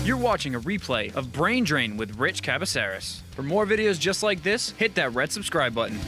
You're watching a replay of Brain Drain with Rich Cabaceres. For more videos just like this, hit that red subscribe button.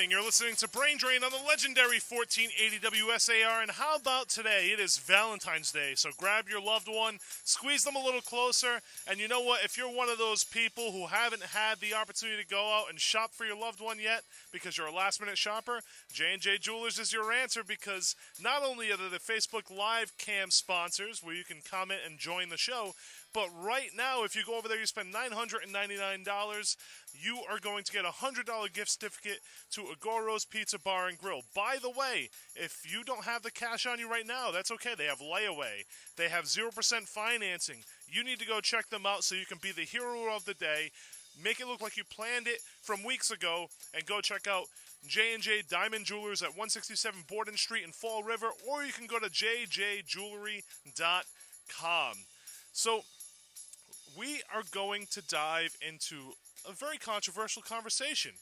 You're listening to Brain Drain on the legendary 1480 WSAR, and how about today? It is Valentine's Day, so grab your loved one, squeeze them a little closer, and you know what? If you're one of those people who haven't had the opportunity to go out and shop for your loved one yet because you're a last-minute shopper, J&J Jewelers is your answer, because not only are they the Facebook Live Cam sponsors where you can comment and join the show, but right now, if you go over there, you spend $999, you are going to get a $100 gift certificate to Agoro's Pizza Bar and Grill. By the way, if you don't have the cash on you right now, that's okay. They have layaway. They have 0% financing. You need to go check them out so you can be the hero of the day. Make it look like you planned it from weeks ago, and go check out J&J Diamond Jewelers at 167 Borden Street in Fall River, or you can go to jjjewelry.com. So, we are going to dive into a very controversial conversation,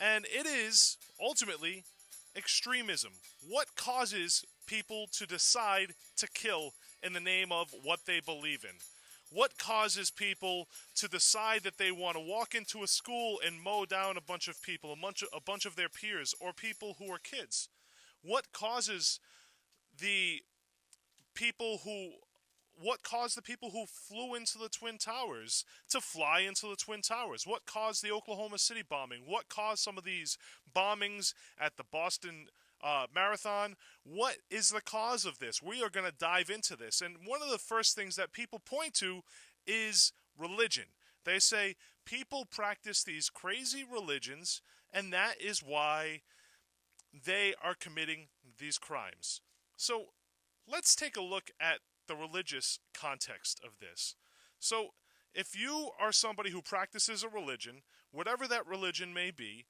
and it is, ultimately, extremism. What causes people to decide to kill in the name of what they believe in? What causes people to decide that they want to walk into a school and mow down a bunch of people, a bunch of their peers, or people who are kids? What caused the people who flew into the Twin Towers to fly into the Twin Towers? What caused the Oklahoma City bombing? What caused some of these bombings at the Boston Marathon? What is the cause of this? We are going to dive into this. And one of the first things that people point to is religion. They say people practice these crazy religions, and that is why they are committing these crimes. So let's take a look at the religious context of this. So, if you are somebody who practices a religion, whatever that religion may be,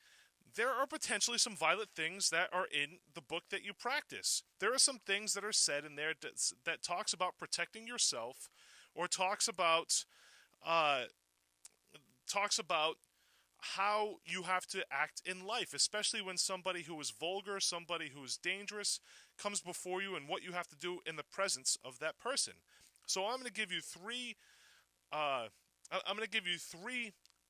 there are potentially some violent things that are in the book that you practice. There are some things that are said in there that talks about protecting yourself, or talks about how you have to act in life, especially when somebody who is vulgar, somebody who is dangerous, comes before you, and what you have to do in the presence of that person. So I'm going to give you three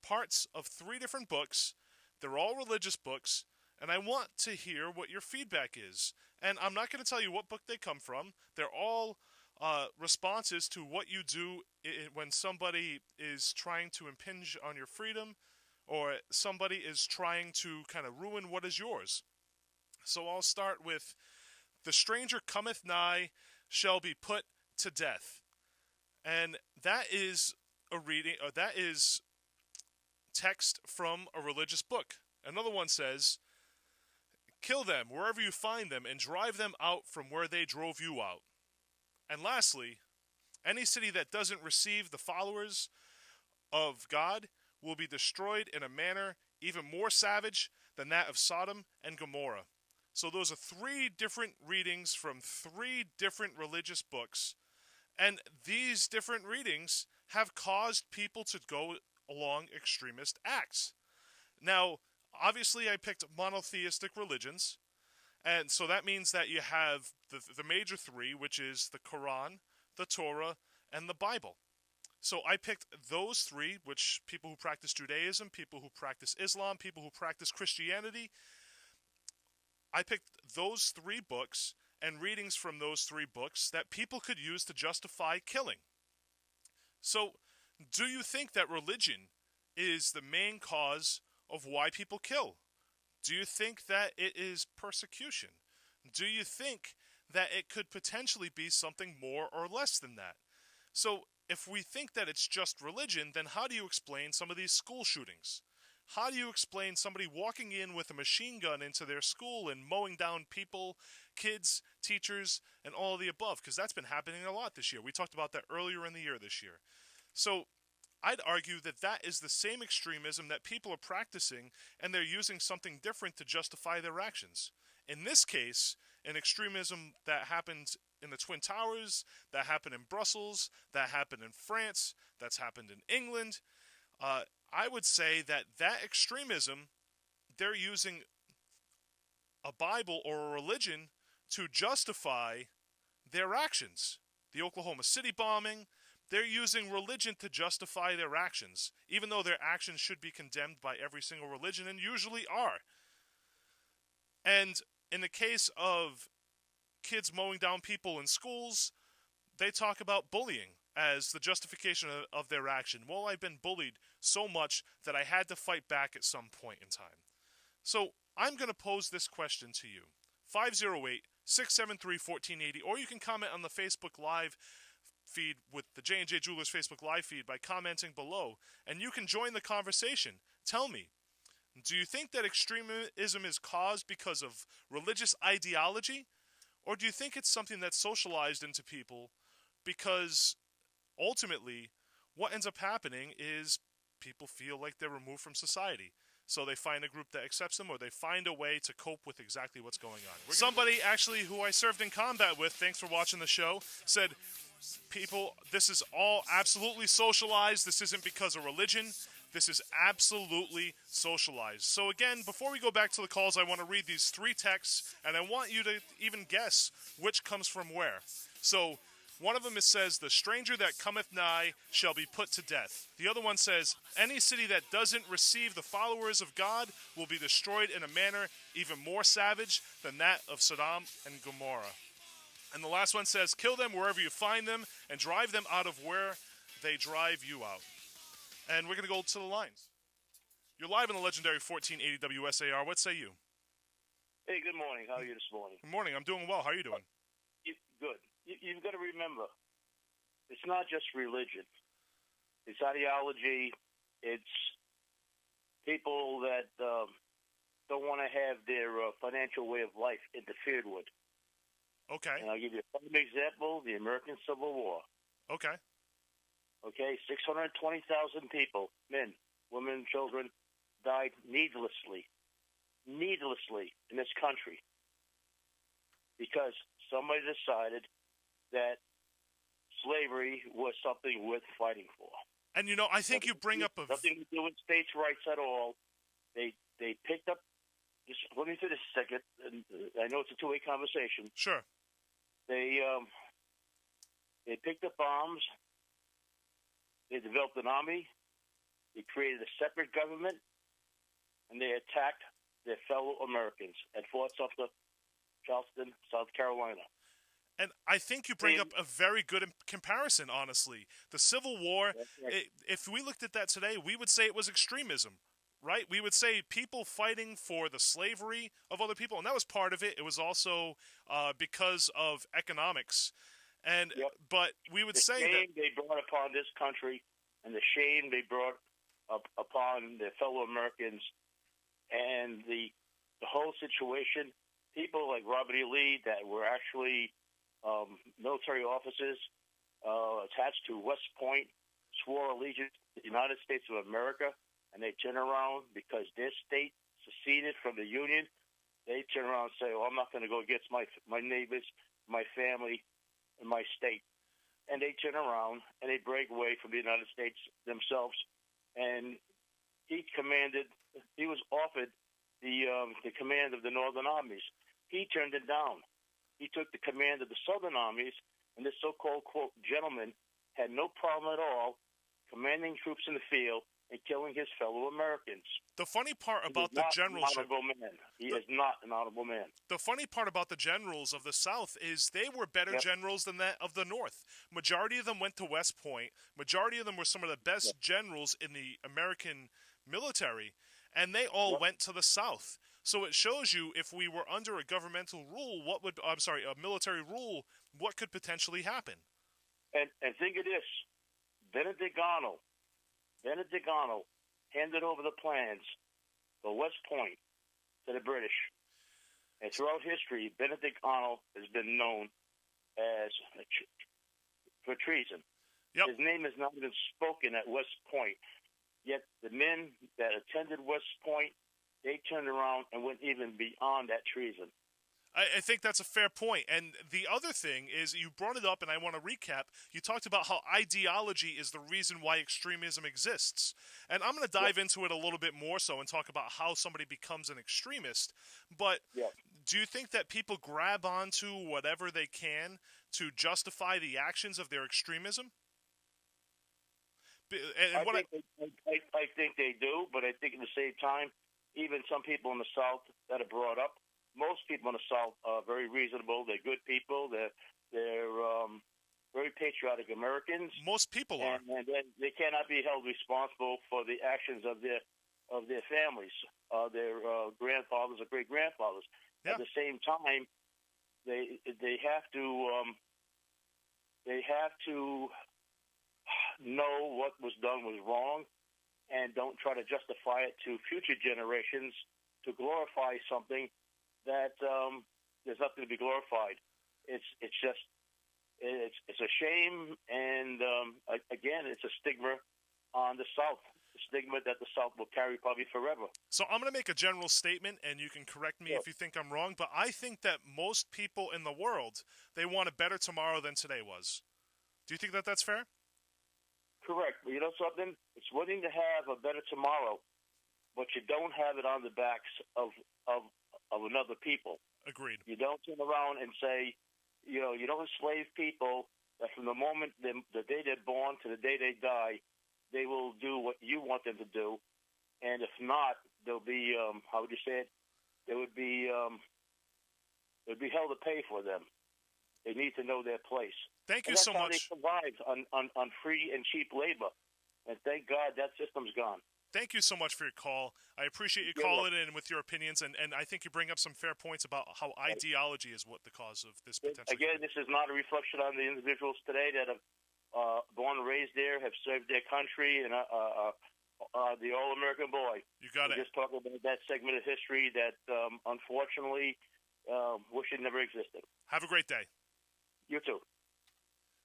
parts of three different books. They're all religious books, and I want to hear what your feedback is. And I'm not going to tell you what book they come from. They're all responses to what you do when somebody is trying to impinge on your freedom, or somebody is trying to kind of ruin what is yours. So I'll start with "The stranger cometh nigh shall be put to death." And that is a reading, or that is text from a religious book. Another one says, "Kill them wherever you find them, and drive them out from where they drove you out." And lastly, "Any city that doesn't receive the followers of God will be destroyed in a manner even more savage than that of Sodom and Gomorrah." So those are three different readings from three different religious books. And these different readings have caused people to go along extremist acts. Now, obviously I picked monotheistic religions. And so that means that you have the major three, which is the Quran, the Torah, and the Bible. So I picked those three, which people who practice Judaism, people who practice Islam, people who practice Christianity, I picked those three books and readings from those three books that people could use to justify killing. So, do you think that religion is the main cause of why people kill? Do you think that it is persecution? Do you think that it could potentially be something more or less than that? So, if we think that it's just religion, then how do you explain some of these school shootings? How do you explain somebody walking in with a machine gun into their school and mowing down people, kids, teachers, and all of the above? Because that's been happening a lot this year. We talked about that earlier in the year this year. So I'd argue that that is the same extremism that people are practicing, and they're using something different to justify their actions. In this case, an extremism that happened in the Twin Towers, that happened in Brussels, that happened in France, that's happened in England. I would say that extremism, they're using a Bible or a religion to justify their actions. The Oklahoma City bombing, they're using religion to justify their actions, even though their actions should be condemned by every single religion, and usually are. And in the case of kids mowing down people in schools, they talk about bullying as the justification of their action. Well, I've been bullied so much that I had to fight back at some point in time. So I'm going to pose this question to you. 508-673-1480, or you can comment on the Facebook Live feed with the J&J Jewelers Facebook Live feed by commenting below, and you can join the conversation. Tell me, do you think that extremism is caused because of religious ideology, or do you think it's something that's socialized into people because ultimately what ends up happening is people feel like they're removed from society? So they find a group that accepts them, or they find a way to cope with exactly what's going on. Somebody actually who I served in combat with, thanks for watching the show, said, people, this is all absolutely socialized. This isn't because of religion. This is absolutely socialized. So again, before we go back to the calls, I want to read these 3 texts, and I want you to even guess which comes from where. So one of them says, the stranger that cometh nigh shall be put to death. The other one says, any city that doesn't receive the followers of God will be destroyed in a manner even more savage than that of Sodom and Gomorrah. And the last one says, kill them wherever you find them and drive them out of where they drive you out. And we're going to go to the lines. You're live on the legendary 1480 WSAR. What say you? Hey, good morning. How are you this morning? Good morning. I'm doing well. How are you doing? Good. You've got to remember, it's not just religion. It's ideology. It's people that don't want to have their financial way of life interfered with. Okay. And I'll give you a prime example, the American Civil War. Okay. Okay, 620,000 people, men, women, children, died needlessly in this country because somebody decided that slavery was something worth fighting for. And, you know, I think you bring up nothing to do with states' rights at all. They picked up, just let me finish a second, and I know it's a two-way conversation. Sure. They picked up bombs. They developed an army. They created a separate government, and they attacked their fellow Americans at Fort Sumter, Charleston, South Carolina. And I think you bring up a very good comparison, honestly. The Civil War, right. If we looked at that today, we would say it was extremism, right? We would say people fighting for the slavery of other people, and that was part of it. It was also because of economics. And But we would say that the shame they brought upon this country and the shame they brought upon their fellow Americans and the whole situation, people like Robert E. Lee that were actually military officers attached to West Point swore allegiance to the United States of America, and they turn around because their state seceded from the Union. They turn around and say, "Oh, I'm not going to go against my neighbors, my family, and my state." And they turn around and they break away from the United States themselves. And he was offered the command of the Northern armies. He turned it down. He took the command of the Southern armies, and this so-called, quote, gentleman had no problem at all commanding troops in the field and killing his fellow Americans. The funny part about the generalship... He is not an honorable man. The funny part about the generals of the South is they were better generals than that of the North. Majority of them went to West Point. Majority of them were some of the best generals in the American military, and they all went to the South. So it shows you if we were under a governmental rule, a military rule, what could potentially happen. And think of this. Benedict Arnold handed over the plans for West Point to the British. And throughout history, Benedict Arnold has been known as for treason. Yep. His name is not even spoken at West Point. Yet the men that attended West Point, they turned around and went even beyond that treason. I think that's a fair point. And the other thing is, you brought it up, and I want to recap. You talked about how ideology is the reason why extremism exists. And I'm going to dive into it a little bit more so and talk about how somebody becomes an extremist. But do you think that people grab onto whatever they can to justify the actions of their extremism? I think they do, but I think at the same time, even some people in the South that are brought up, most people in the South are very reasonable. They're good people. They're very patriotic Americans. Most people are, and they cannot be held responsible for the actions of their families, their grandfathers or great grandfathers. Yeah. At the same time, they have to know what was done was wrong, and don't try to justify it to future generations to glorify something that there's nothing to be glorified. It's a shame, and again, it's a stigma on the South. A stigma that the South will carry probably forever. So I'm going to make a general statement, and you can correct me if you think I'm wrong, but I think that most people in the world, they want a better tomorrow than today was. Do you think that that's fair? Correct. But you know something? It's one thing to have a better tomorrow, but you don't have it on the backs of another people. Agreed. You don't turn around and say, you don't enslave people that from the moment the day they're born to the day they die, they will do what you want them to do, and if not, they'll be how would you say it? They would be hell to pay for them. They need to know their place. Thank you so much. That's how they survive on free and cheap labor, and thank God that system's gone. Thank you so much for your call. I appreciate you calling in with your opinions, and I think you bring up some fair points about how ideology is what the cause of this potential. Again, this is not a reflection on the individuals today that have born and raised there, have served their country, and the all-American boy. You got it. Just talking about that segment of history that, unfortunately, wish it never existed. Have a great day. You too.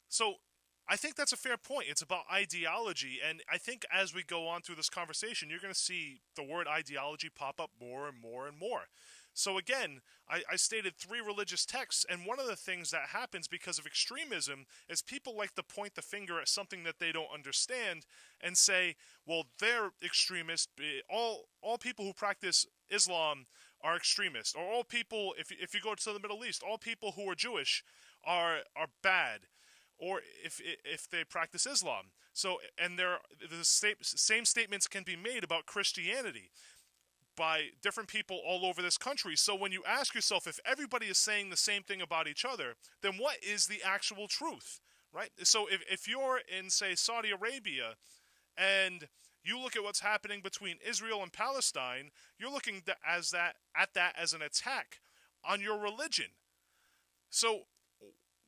So, I think that's a fair point. It's about ideology, and I think as we go on through this conversation, you're going to see the word ideology pop up more and more and more. So again, I stated 3 religious texts, and one of the things that happens because of extremism is people like to point the finger at something that they don't understand and say, well, they're extremists. All people who practice Islam are extremists, or all people, if you go to the Middle East, all people who are Jewish are bad, or if they practice Islam. So, and the same statements can be made about Christianity by different people all over this country. So when you ask yourself if everybody is saying the same thing about each other, then what is the actual truth, right? So if you're in, say, Saudi Arabia, and you look at what's happening between Israel and Palestine, you're looking at that as an attack on your religion. So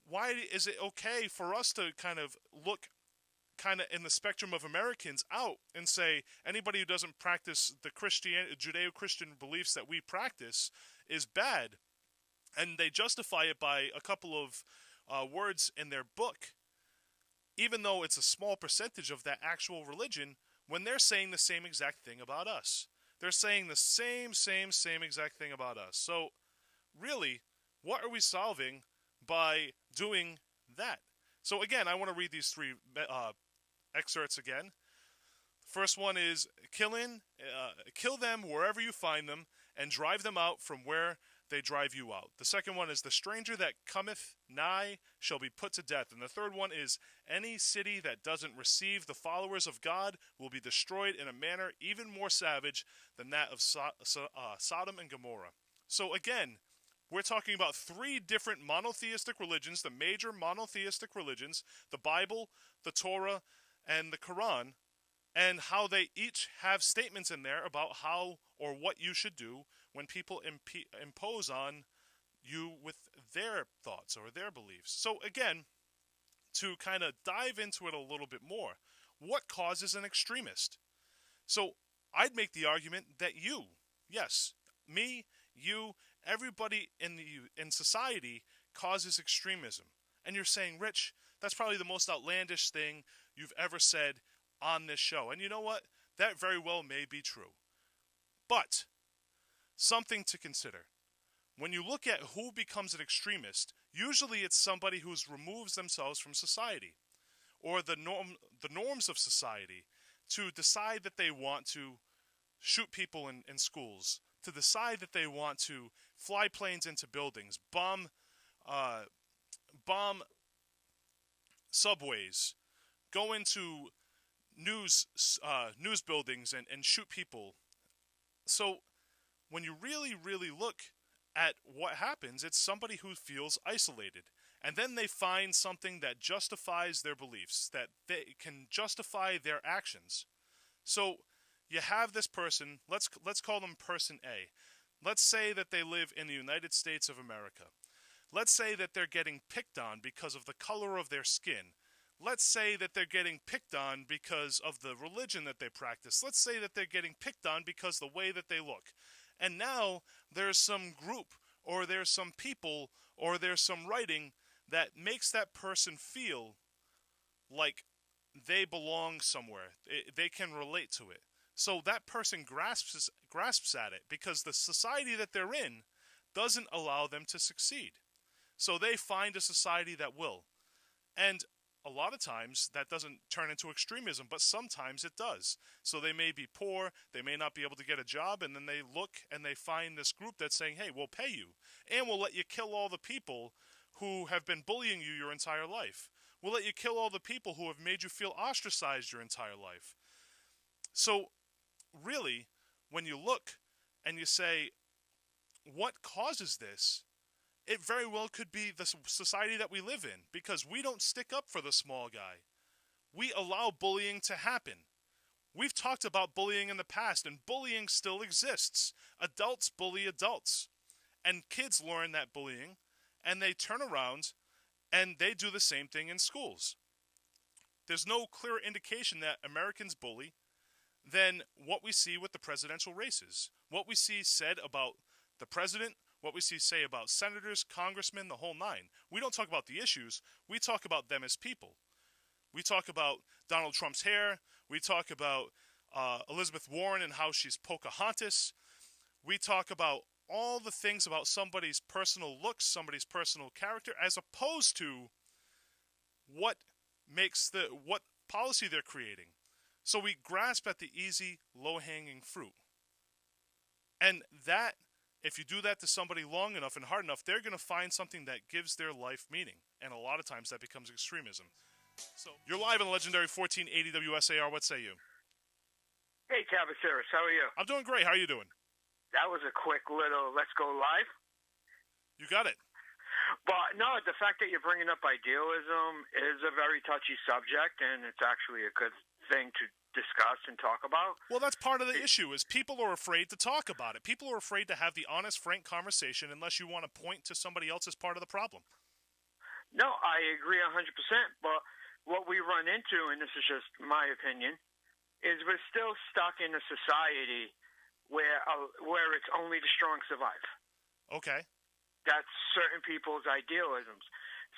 why is it okay for us to kind of look in the spectrum of Americans out and say anybody who doesn't practice the Judeo-Christian beliefs that we practice is bad, and they justify it by a couple of words in their book, even though it's a small percentage of that actual religion, when they're saying the same exact thing about us. They're saying the same exact thing about us. So really, what are we solving by doing that? So again, I want to read these 3 excerpts again. First one is, kill them wherever you find them, and drive them out from where they drive you out. The second one is, the stranger that cometh nigh shall be put to death. And the third one is, any city that doesn't receive the followers of God will be destroyed in a manner even more savage than that of Sodom and Gomorrah. So again, we're talking about 3 different monotheistic religions, the major monotheistic religions, the Bible, the Torah, and the Quran, and how they each have statements in there about how or what you should do when people impose on you with their thoughts or their beliefs. So again, to kind of dive into it a little bit more, what causes an extremist? So I'd make the argument that you, yes, me, you, everybody in society causes extremism. And you're saying, Rich, that's probably the most outlandish thing you've ever said on this show. And you know what? That very well may be true. But something to consider. When you look at who becomes an extremist, usually it's somebody who removes themselves from society or the norms of society, to decide that they want to shoot people in schools, to decide that they want to fly planes into buildings, bomb subways, go into news buildings and shoot people. So when you really, really look at what happens, it's somebody who feels isolated. And then they find something that justifies their beliefs, that they can justify their actions. So you have this person, let's call them person A. Let's say that they live in the United States of America. Let's say that they're getting picked on because of the color of their skin. Let's say that they're getting picked on because of the religion that they practice. Let's say that they're getting picked on because of the way that they look. And now there's some group, or there's some people, or there's some writing that makes that person feel like they belong somewhere. They can relate to it. So that person grasps at it because the society that they're in doesn't allow them to succeed. So they find a society that will. And a lot of times that doesn't turn into extremism, but sometimes it does. So they may be poor, they may not be able to get a job, and then they look and they find this group that's saying, hey, we'll pay you, and we'll let you kill all the people who have been bullying you your entire life. We'll let you kill all the people who have made you feel ostracized your entire life. So really, when you look and you say, what causes this? It very well could be the society that we live in, because we don't stick up for the small guy. We allow bullying to happen. We've talked about bullying in the past, and bullying still exists. Adults bully adults. And kids learn that bullying, and they turn around and they do the same thing in schools. There's no clear indication that Americans bully than what we see with the presidential races. What we see said about the president, what we see say about senators, congressmen, the whole nine. We don't talk about the issues. We talk about them as people. We talk about Donald Trump's hair. We talk about Elizabeth Warren and how she's Pocahontas. We talk about all the things about somebody's personal looks, somebody's personal character, as opposed to what policy they're creating. So we grasp at the easy, low-hanging fruit. And that, if you do that to somebody long enough and hard enough, they're going to find something that gives their life meaning. And a lot of times that becomes extremism. So you're live on the legendary 1480 WSAR. What say you? Hey, Cavaceris, how are you? I'm doing great. How are you doing? That was a quick little let's go live. You got it. But no, the fact that you're bringing up idealism is a very touchy subject, and it's actually a good thing to discuss and talk about. Well, that's part of the issue, is people are afraid to talk about it. People are afraid to have the honest, frank conversation unless you want to point to somebody else as part of the problem. No, I agree 100%, but what we run into, and this is just my opinion, is we're still stuck in a society where it's only the strong survive. Okay. That's certain people's idealisms.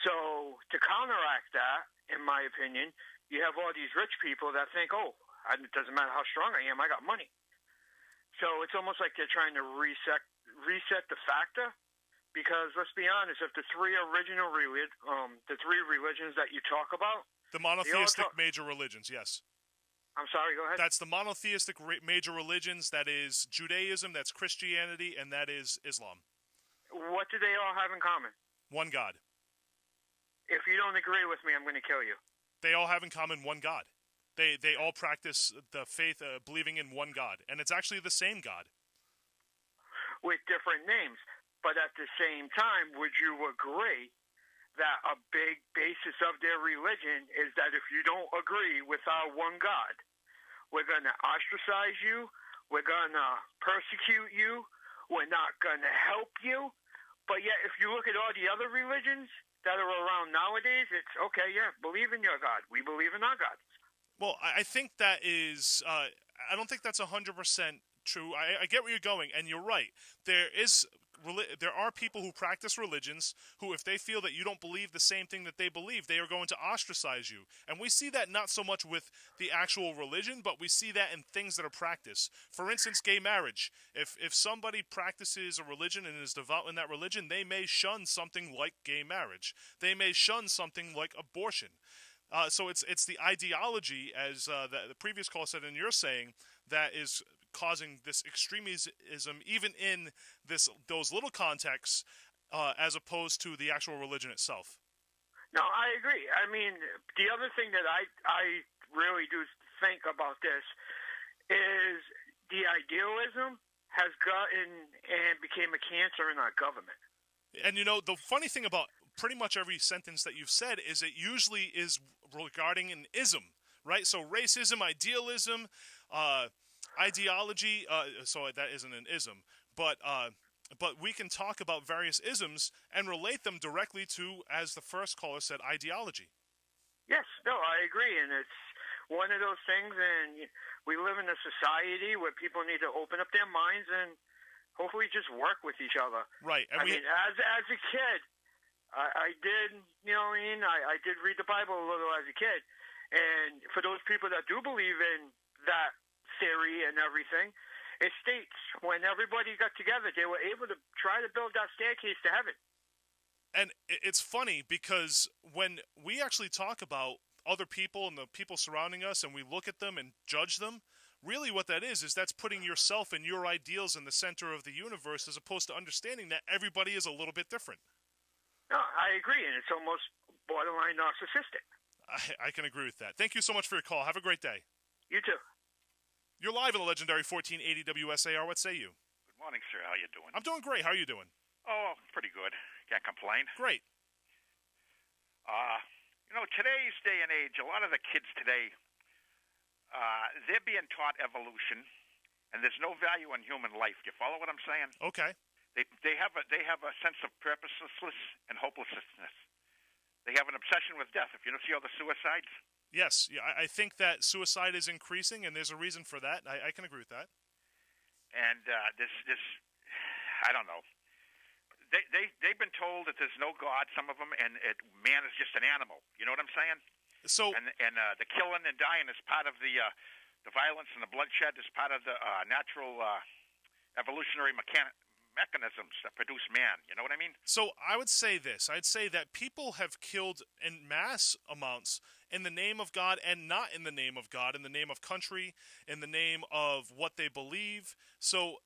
So to counteract that, in my opinion, you have all these rich people that think, it doesn't matter how strong I am, I got money. So it's almost like they're trying to reset the factor, because let's be honest, if the three religions that you talk about, the monotheistic major religions, yes. I'm sorry, go ahead. That's the monotheistic major religions. That is Judaism, that's Christianity, and that is Islam. What do they all have in common? One God. If you don't agree with me, I'm going to kill you. They all have in common one God. They all practice the faith, believing in one God, and it's actually the same God. With different names. But at the same time, would you agree that a big basis of their religion is that if you don't agree with our one God, we're going to ostracize you, we're going to persecute you, we're not going to help you. But yet, if you look at all the other religions that are around nowadays, it's, okay, yeah, believe in your God. We believe in our God. Well, I think that is, I don't think that's 100% true. I get where you're going, and you're right. There are people who practice religions who, if they feel that you don't believe the same thing that they believe, they are going to ostracize you. And we see that not so much with the actual religion, but we see that in things that are practiced. For instance, gay marriage. If somebody practices a religion and is devout in that religion, they may shun something like gay marriage. They may shun something like abortion. So it's the ideology, as the previous caller said and you're saying, that is causing this extremism, even in those little contexts, as opposed to the actual religion itself. No, I agree. I mean, the other thing that I really do think about this is the idealism has gotten and became a cancer in our government. And the funny thing about pretty much every sentence that you've said is it usually is regarding an ism, right? So racism, idealism, ideology. So that isn't an ism, but we can talk about various isms and relate them directly to, as the first caller said, ideology. Yes, no, I agree, and it's one of those things, and we live in a society where people need to open up their minds and hopefully just work with each other. Right. And I mean, as a kid, I did, I did read the Bible a little as a kid, and for those people that do believe in that theory and everything, it states when everybody got together, they were able to try to build that staircase to heaven. And it's funny because when we actually talk about other people and the people surrounding us and we look at them and judge them, really what that is that's putting yourself and your ideals in the center of the universe, as opposed to understanding that everybody is a little bit different. No, I agree, and it's almost borderline narcissistic. I can agree with that. Thank you so much for your call. Have a great day. You too. You're live on the legendary 1480 WSAR. What say you? Good morning, sir. How you doing? I'm doing great. How are you doing? Oh, pretty good. Can't complain. Great. Today's day and age, a lot of the kids today, they're being taught evolution, and there's no value in human life. Do you follow what I'm saying? Okay. They have a sense of purposelessness and hopelessness. They have an obsession with death. If you don't see all the suicides. Yes, yeah, I think that suicide is increasing, and there's a reason for that. I can agree with that. And this, I don't know. They've been told that there's no God, some of them, and man is just an animal. You know what I'm saying? So and the killing and dying is part of the violence and the bloodshed is part of the natural evolutionary mechanisms that produce man. You know what I mean? So I would say this. I'd say that people have killed in mass amounts in the name of God and not in the name of God, in the name of country, in the name of what they believe. So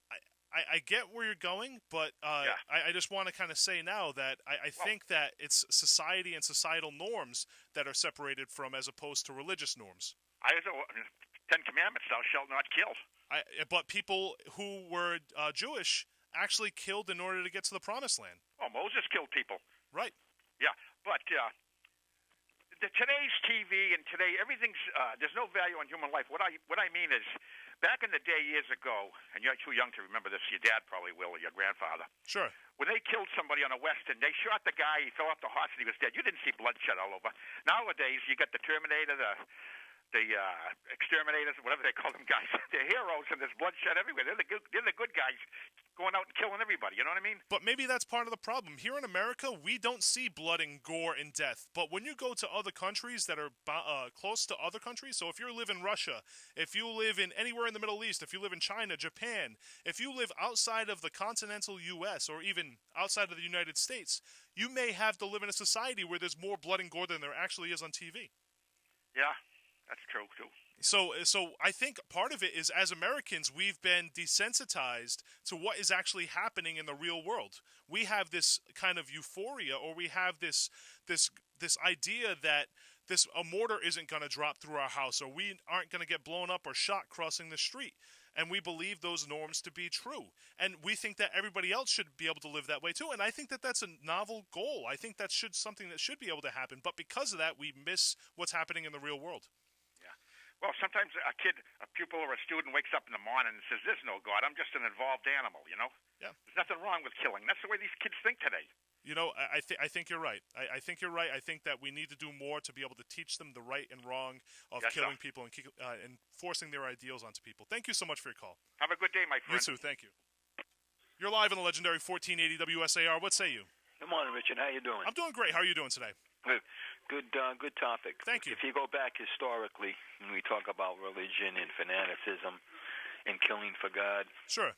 I get where you're going, but Yeah. I just want to kind of say now that I think that it's society and societal norms that are separated from, as opposed to religious norms. 10 Commandments, thou shalt not kill. But people who were Jewish actually killed in order to get to the Promised Land. Oh, Moses killed people. Right. Yeah, but today's TV and today everything's there's no value in human life. What I mean is, back in the day years ago, and you're too young to remember this. Your dad probably will, or your grandfather. Sure. When they killed somebody on a Western, they shot the guy. He fell off the horse and he was dead. You didn't see bloodshed all over. Nowadays, you got the Terminator, the exterminators, whatever they call them guys. They're heroes, and there's bloodshed everywhere. They're the good guys going out and killing everybody. You know what I mean? But maybe that's part of the problem. Here in America, we don't see blood and gore and death. But when you go to other countries that are close to other countries, so if you live in Russia, if you live in anywhere in the Middle East, if you live in China, Japan, if you live outside of the continental U.S. or even outside of the United States, you may have to live in a society where there's more blood and gore than there actually is on TV. Yeah. That's true, too. So I think part of it is, as Americans, we've been desensitized to what is actually happening in the real world. We have this kind of euphoria, or we have this idea that a mortar isn't going to drop through our house, or we aren't going to get blown up or shot crossing the street. And we believe those norms to be true. And we think that everybody else should be able to live that way too. And I think that that's a novel goal. I think that's something that should be able to happen. But because of that, we miss what's happening in the real world. Well, sometimes a pupil or a student wakes up in the morning and says, there's no God, I'm just an evolved animal, you know? Yeah. There's nothing wrong with killing. That's the way these kids think today. You know, I think you're right. I think you're right. I think that we need to do more to be able to teach them the right and wrong of killing people and forcing their ideals onto people. Thank you so much for your call. Have a good day, my friend. You too. Thank you. You're live on the legendary 1480 WSAR. What say you? Good morning, Richard. How you doing? I'm doing great. How are you doing today? Good topic. Thank you. If you go back historically, when we talk about religion and fanaticism and killing for God, sure.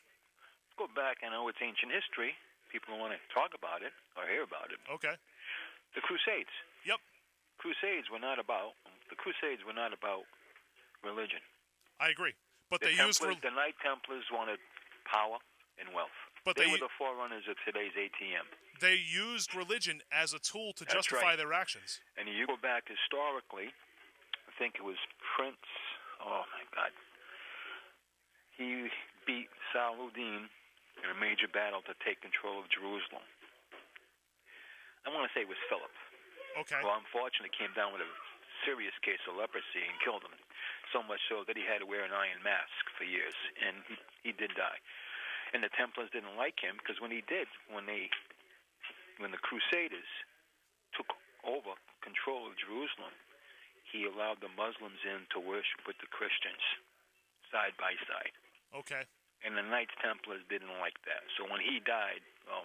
Go back. I know it's ancient history. People don't want to talk about it or hear about it. Okay. The Crusades. Yep. The Crusades were not about religion. I agree. But the they used Templars, the Knight Templars wanted power and wealth. But they were the forerunners of today's ATM. They used religion as a tool to That's justify right. their actions. And you go back historically, I think it was Prince, oh my God, he beat Saladin in a major battle to take control of Jerusalem. I want to say it was Philip. Okay. Well, unfortunately, came down with a serious case of leprosy and killed him, so much so that he had to wear an iron mask for years, and he did die. And the Templars didn't like him because when the Crusaders took over control of Jerusalem, he allowed the Muslims in to worship with the Christians side by side. Okay. And the Knights Templars didn't like that. So when he died, well,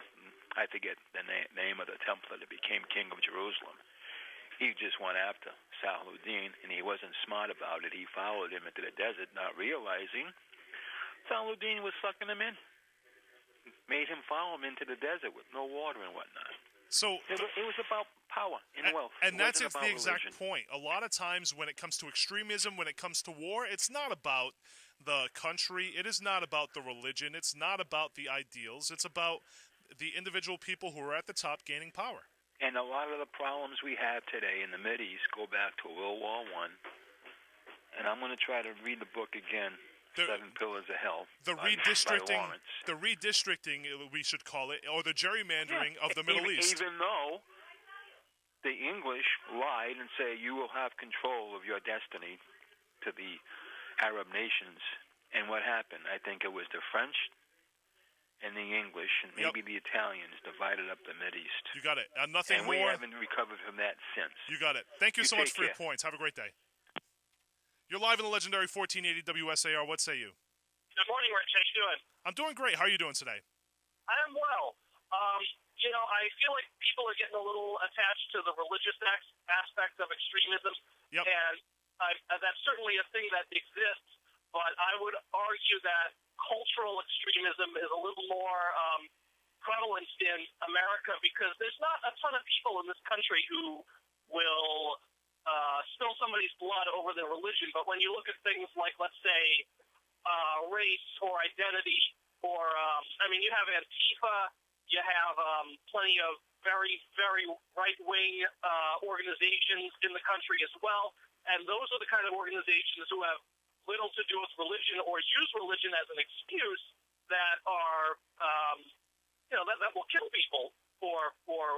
I forget the name of the Templar that became king of Jerusalem. He just went after Saladin, and he wasn't smart about it. He followed him into the desert, not realizing Saladin was sucking him in. Made him follow him into the desert with no water and whatnot. So it was about power and wealth. And that's the exact religion. point. A lot of times when it comes to extremism, when it comes to war, it's not about the country. It is not about the religion. It's not about the ideals. It's about the individual people who are at the top gaining power. And a lot of the problems we have today in the Mideast go back to World War I. And I'm going to try to read the book again, Seven Pillars of Hell. The by redistricting, we should call it, or the gerrymandering of the Middle East. Even though the English lied and say you will have control of your destiny to the Arab nations. And what happened? I think it was the French and the English and maybe the Italians divided up the Mideast. You got it. Nothing and more. We haven't recovered from that since. You got it. Thank you so much for care. your points. Have a great day. You're live in the legendary 1480 WSAR. What say you? Good morning, Rich. How you doing? I'm doing great. How are you doing today? I am well. I feel like people are getting a little attached to the religious aspect of extremism. Yep. And that's certainly a thing that exists, but I would argue that cultural extremism is a little more prevalent in America because there's not a ton of people in this country who will spill somebody's blood over their religion. But when you look at things like, let's say, race or identity, or, you have Antifa, you have plenty of very, very right-wing organizations in the country as well, and those are the kind of organizations who have little to do with religion or use religion as an excuse that are, that will kill people for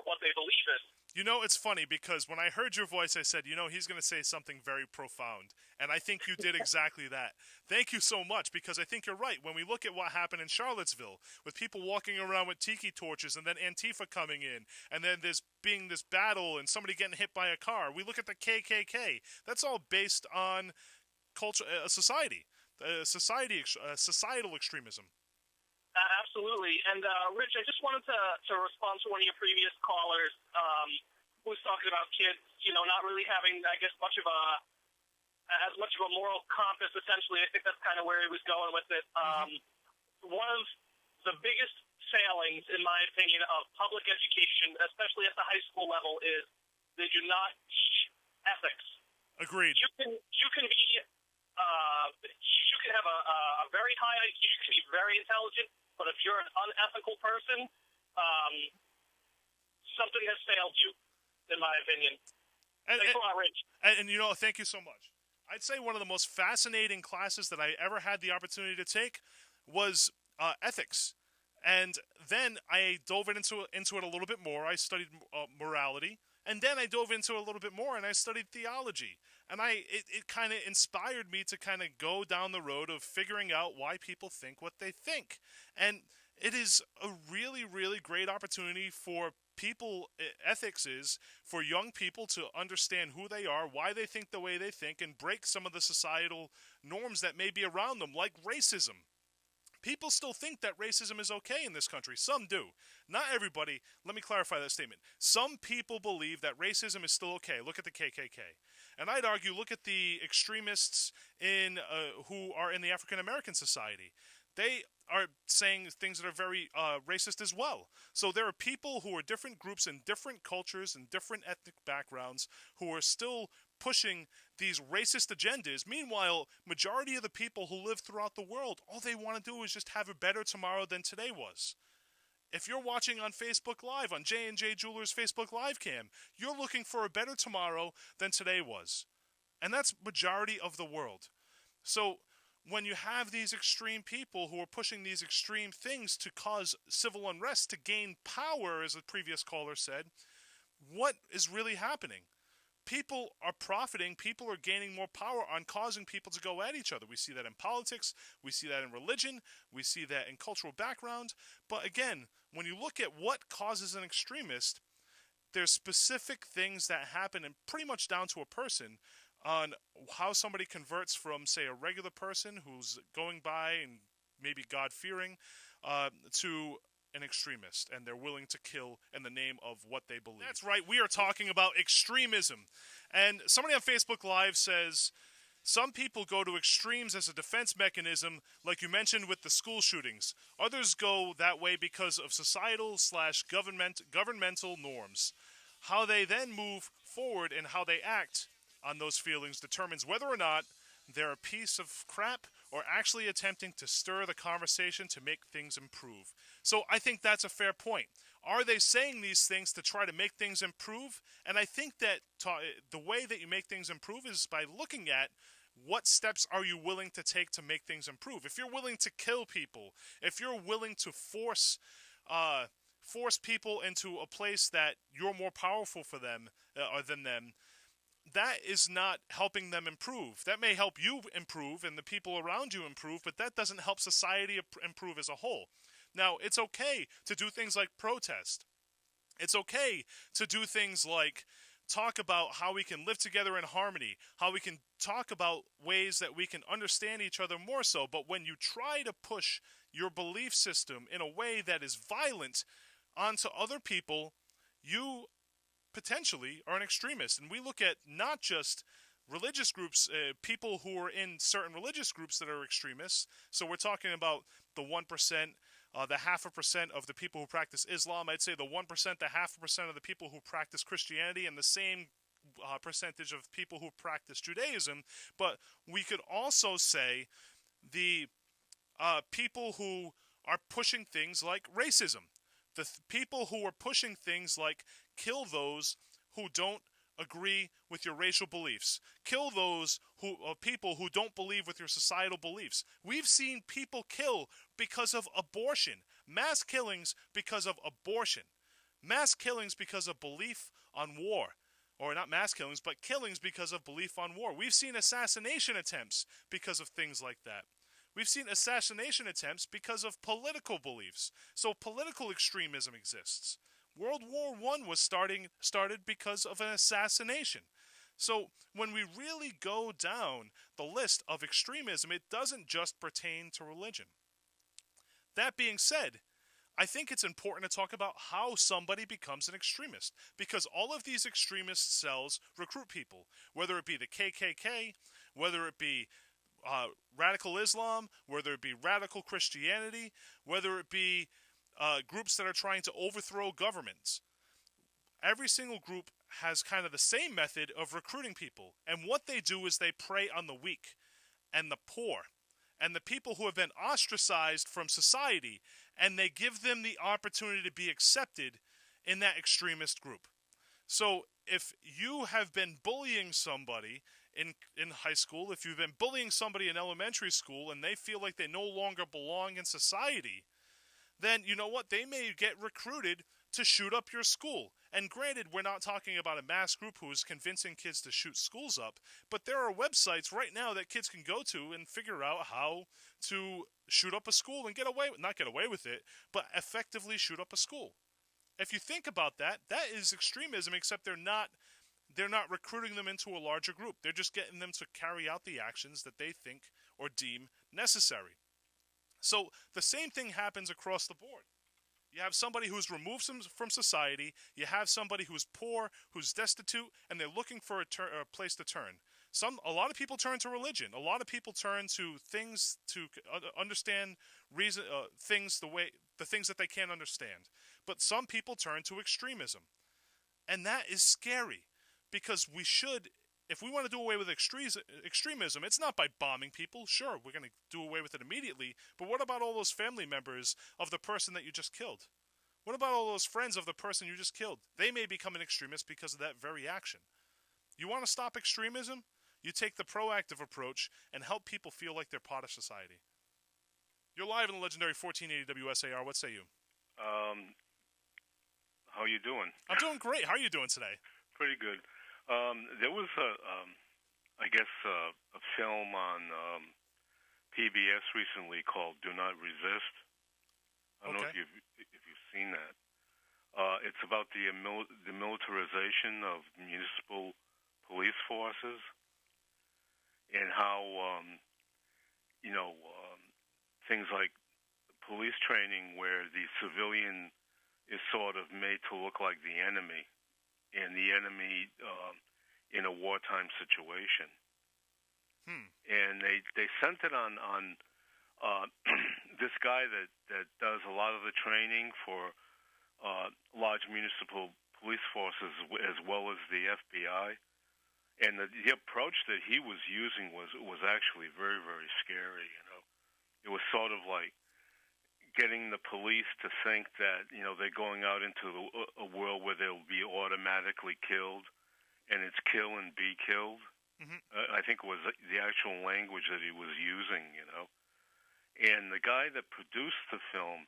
what they believe in. You know, it's funny because when I heard your voice, I said, he's going to say something very profound. And I think you did exactly that. Thank you so much because I think you're right. When we look at what happened in Charlottesville with people walking around with tiki torches and then Antifa coming in and then there's being this battle and somebody getting hit by a car, we look at the KKK. That's all based on culture, societal extremism. Absolutely. And, Rich, I just wanted to respond to one of your previous callers who was talking about kids, not really having, I guess, much of a moral compass, essentially. I think that's kind of where he was going with it. One of the biggest failings, in my opinion, of public education, especially at the high school level, is they do not teach ethics. Agreed. You can be, you can have a very high IQ, you can be very intelligent, but if you're an unethical person, something has failed you, in my opinion. Thanks a lot, Rich. And thank you so much. I'd say one of the most fascinating classes that I ever had the opportunity to take was ethics. And then I dove into it a little bit more. I studied morality. And then I dove into it a little bit more and I studied theology. And it kind of inspired me to kind of go down the road of figuring out why people think what they think. And it is a really, really great opportunity for people. Ethics is for young people to understand who they are, why they think the way they think, and break some of the societal norms that may be around them, like racism. People still think that racism is okay in this country. Some do. Not everybody. Let me clarify that statement. Some people believe that racism is still okay. Look at the KKK. And I'd argue, look at the extremists who are in the African American society. they are saying things that are very racist as well. So there are people who are different groups and different cultures and different ethnic backgrounds who are still pushing these racist agendas. Meanwhile, majority of the people who live throughout the world, all they want to do is just have a better tomorrow than today was. If you're watching on Facebook Live, on J&J Jewelers Facebook Live cam, you're looking for a better tomorrow than today was. And that's majority of the world. So when you have these extreme people who are pushing these extreme things to cause civil unrest, to gain power, as a previous caller said, what is really happening? People are profiting, people are gaining more power on causing people to go at each other. We see that in politics, we see that in religion, we see that in cultural background. But again, when you look at what causes an extremist, there's specific things that happen, and pretty much down to a person, on how somebody converts from, say, a regular person who's going by and maybe God-fearing, to an extremist, and they're willing to kill in the name of what they believe. That's right, we are talking about extremism. And somebody on Facebook Live says, some people go to extremes as a defense mechanism, like you mentioned with the school shootings. Others go that way because of societal/governmental norms. How they then move forward and how they act on those feelings determines whether or not they're a piece of crap or actually attempting to stir the conversation to make things improve. So I think that's a fair point. Are they saying these things to try to make things improve? And I think that the way that you make things improve is by looking at what steps are you willing to take to make things improve. If you're willing to kill people, if you're willing to force people into a place that you're more powerful for them or than them, that is not helping them improve. That may help you improve and the people around you improve, but that doesn't help society improve as a whole. Now, it's okay to do things like protest. It's okay to do things like talk about how we can live together in harmony, how we can talk about ways that we can understand each other more so, but when you try to push your belief system in a way that is violent onto other people, you potentially are an extremist. And we look at not just religious groups, people who are in certain religious groups that are extremists. So we're talking about the 1%, the 0.5% of the people who practice Islam. I'd say the 1%, the 0.5% of the people who practice Christianity, and the same percentage of people who practice Judaism. But we could also say the people who are pushing things like racism. The people who are pushing things like kill those who don't agree with your racial beliefs. Kill those people who don't believe with your societal beliefs. We've seen people kill because of abortion. Mass killings because of abortion. Mass killings because of belief on war. Or not mass killings, but killings because of belief on war. We've seen assassination attempts because of things like that. We've seen assassination attempts because of political beliefs. So political extremism exists. World War I was started because of an assassination. So when we really go down the list of extremism, it doesn't just pertain to religion. That being said, I think it's important to talk about how somebody becomes an extremist, because all of these extremist cells recruit people, whether it be the KKK, whether it be radical Islam, whether it be radical Christianity, whether it be groups that are trying to overthrow governments. Every single group has kind of the same method of recruiting people. And what they do is they prey on the weak and the poor and the people who have been ostracized from society, and they give them the opportunity to be accepted in that extremist group. So if you have been bullying somebody in high school, if you've been bullying somebody in elementary school and they feel like they no longer belong in society, then you know what? They may get recruited to shoot up your school. And granted, we're not talking about a mass group who is convincing kids to shoot schools up, but there are websites right now that kids can go to and figure out how to shoot up a school and not get away with it, but effectively shoot up a school. If you think about that, that is extremism, except they're not recruiting them into a larger group. They're just getting them to carry out the actions that they think or deem necessary. So the same thing happens across the board. You have somebody who's removed from society. You have somebody who's poor, who's destitute, and they're looking for a place to turn. A lot of people turn to religion. A lot of people turn to things to understand things the things that they can't understand. But some people turn to extremism, and that is scary because if we want to do away with extremism, it's not by bombing people. Sure, we're going to do away with it immediately. But what about all those family members of the person that you just killed? What about all those friends of the person you just killed? They may become an extremist because of that very action. You want to stop extremism? You take the proactive approach and help people feel like they're part of society. You're live in the legendary 1480 WSAR. What say you? How you doing? I'm doing great. How are you doing today? Pretty good. There was a film on PBS recently called "Do Not Resist." I don't know if you've seen that. It's about the militarization of municipal police forces and how things like police training, where the civilian is sort of made to look like the enemy, and the enemy in a wartime situation. And they sent it on this guy that does a lot of the training for large municipal police forces as well as the FBI. And the approach that he was using was actually very, very scary. It was sort of like getting the police to think that they're going out into a world where they'll be automatically killed, and it's kill and be killed. Mm-hmm. I think it was the actual language that he was using. And the guy that produced the film,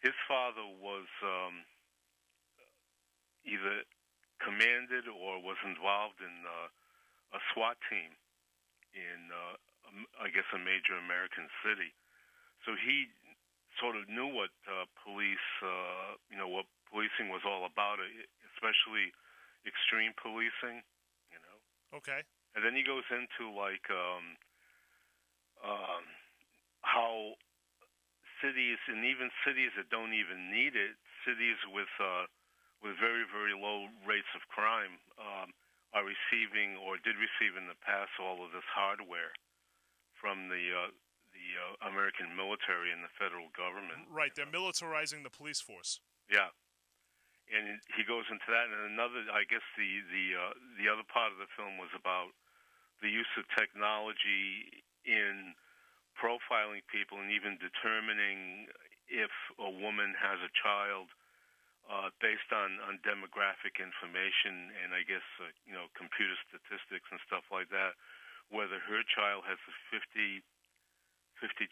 his father was either commanded or was involved in a SWAT team in, I guess, a major American city. So he sort of knew what what policing was all about, especially extreme policing. Okay. And then he goes into how cities, and even cities that don't even need it, cities with very, very low rates of crime, are receiving or did receive in the past all of this hardware from the American military and the federal government. Right, they're militarizing the police force. Yeah, and he goes into that. And another, I guess, the other part of the film was about the use of technology in profiling people and even determining if a woman has a child based on demographic information and, I guess, computer statistics and stuff like that, whether her child has a 50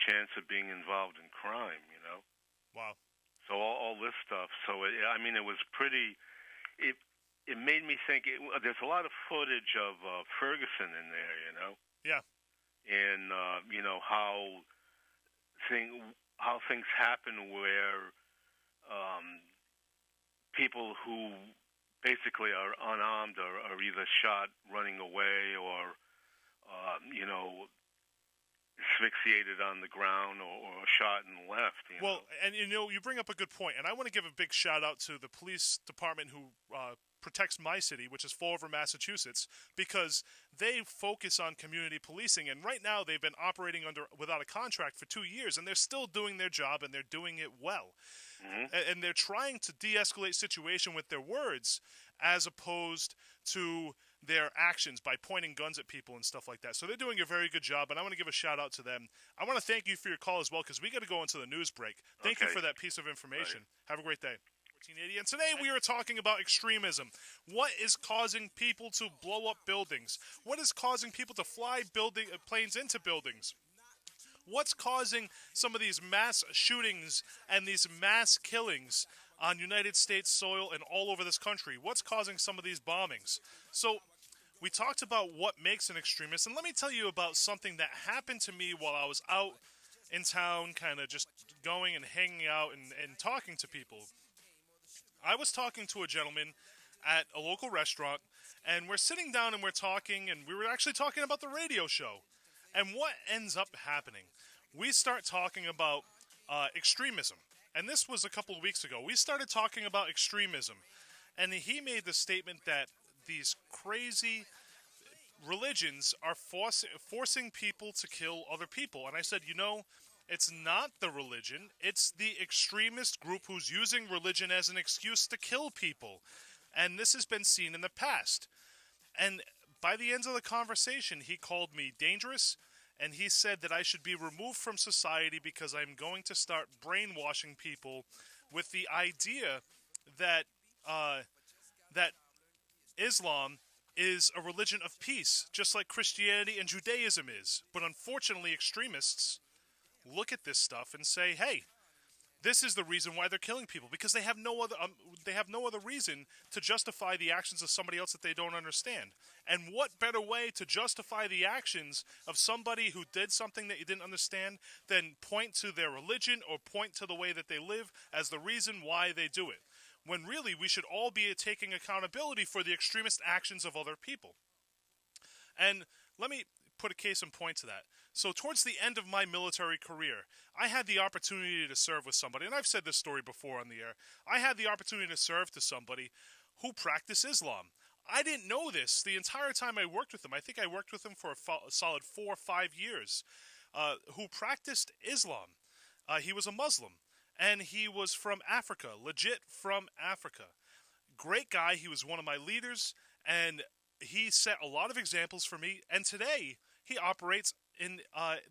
chance of being involved in crime. Wow. So all this stuff. So it was pretty. It made me think. There's a lot of footage of Ferguson in there. Yeah. And how things happen where people who basically are unarmed are either shot running away or asphyxiated on the ground or shot and left. Well, and you bring up a good point, and I want to give a big shout out to the police department who protects my city, which is Fall River, Massachusetts, because they focus on community policing, and right now they've been operating without a contract for 2 years, and they're still doing their job, and they're doing it well. Mm-hmm. And they're trying to de-escalate situation with their words as opposed to their actions by pointing guns at people and stuff like that. So they're doing a very good job, and I want to give a shout-out to them. I want to thank you for your call as well, because we got to go into the news break. Thank you for that piece of information. Right. Have a great day. 1480. And today we are talking about extremism. What is causing people to blow up buildings? What is causing people to fly planes into buildings? What's causing some of these mass shootings and these mass killings on United States soil and all over this country? What's causing some of these bombings? So we talked about what makes an extremist, and let me tell you about something that happened to me while I was out in town, kind of just going and hanging out and talking to people. I was talking to a gentleman at a local restaurant, and we're sitting down and we're talking, and we were actually talking about the radio show. And what ends up happening? We start talking about extremism. And this was a couple of weeks ago. We started talking about extremism. And he made the statement that these crazy religions are forcing people to kill other people. And I said, it's not the religion, it's the extremist group who's using religion as an excuse to kill people. And this has been seen in the past. And by the end of the conversation, he called me dangerous, and he said that I should be removed from society because I'm going to start brainwashing people with the idea that that Islam is a religion of peace, just like Christianity and Judaism is. But unfortunately, extremists look at this stuff and say, hey, this is the reason why they're killing people, because they have no other reason to justify the actions of somebody else that they don't understand. And what better way to justify the actions of somebody who did something that you didn't understand than point to their religion or point to the way that they live as the reason why they do it? When really we should all be taking accountability for the extremist actions of other people. And let me put a case in point to that. So towards the end of my military career, I had the opportunity to serve with somebody, and I've said this story before on the air. I had the opportunity to serve to somebody who practiced Islam. I didn't know this the entire time I worked with him. I think I worked with him for a solid 4 or 5 years, who practiced Islam. He was a Muslim, and he was from Africa, legit from Africa. Great guy. He was one of my leaders, and he set a lot of examples for me. And today, he operates in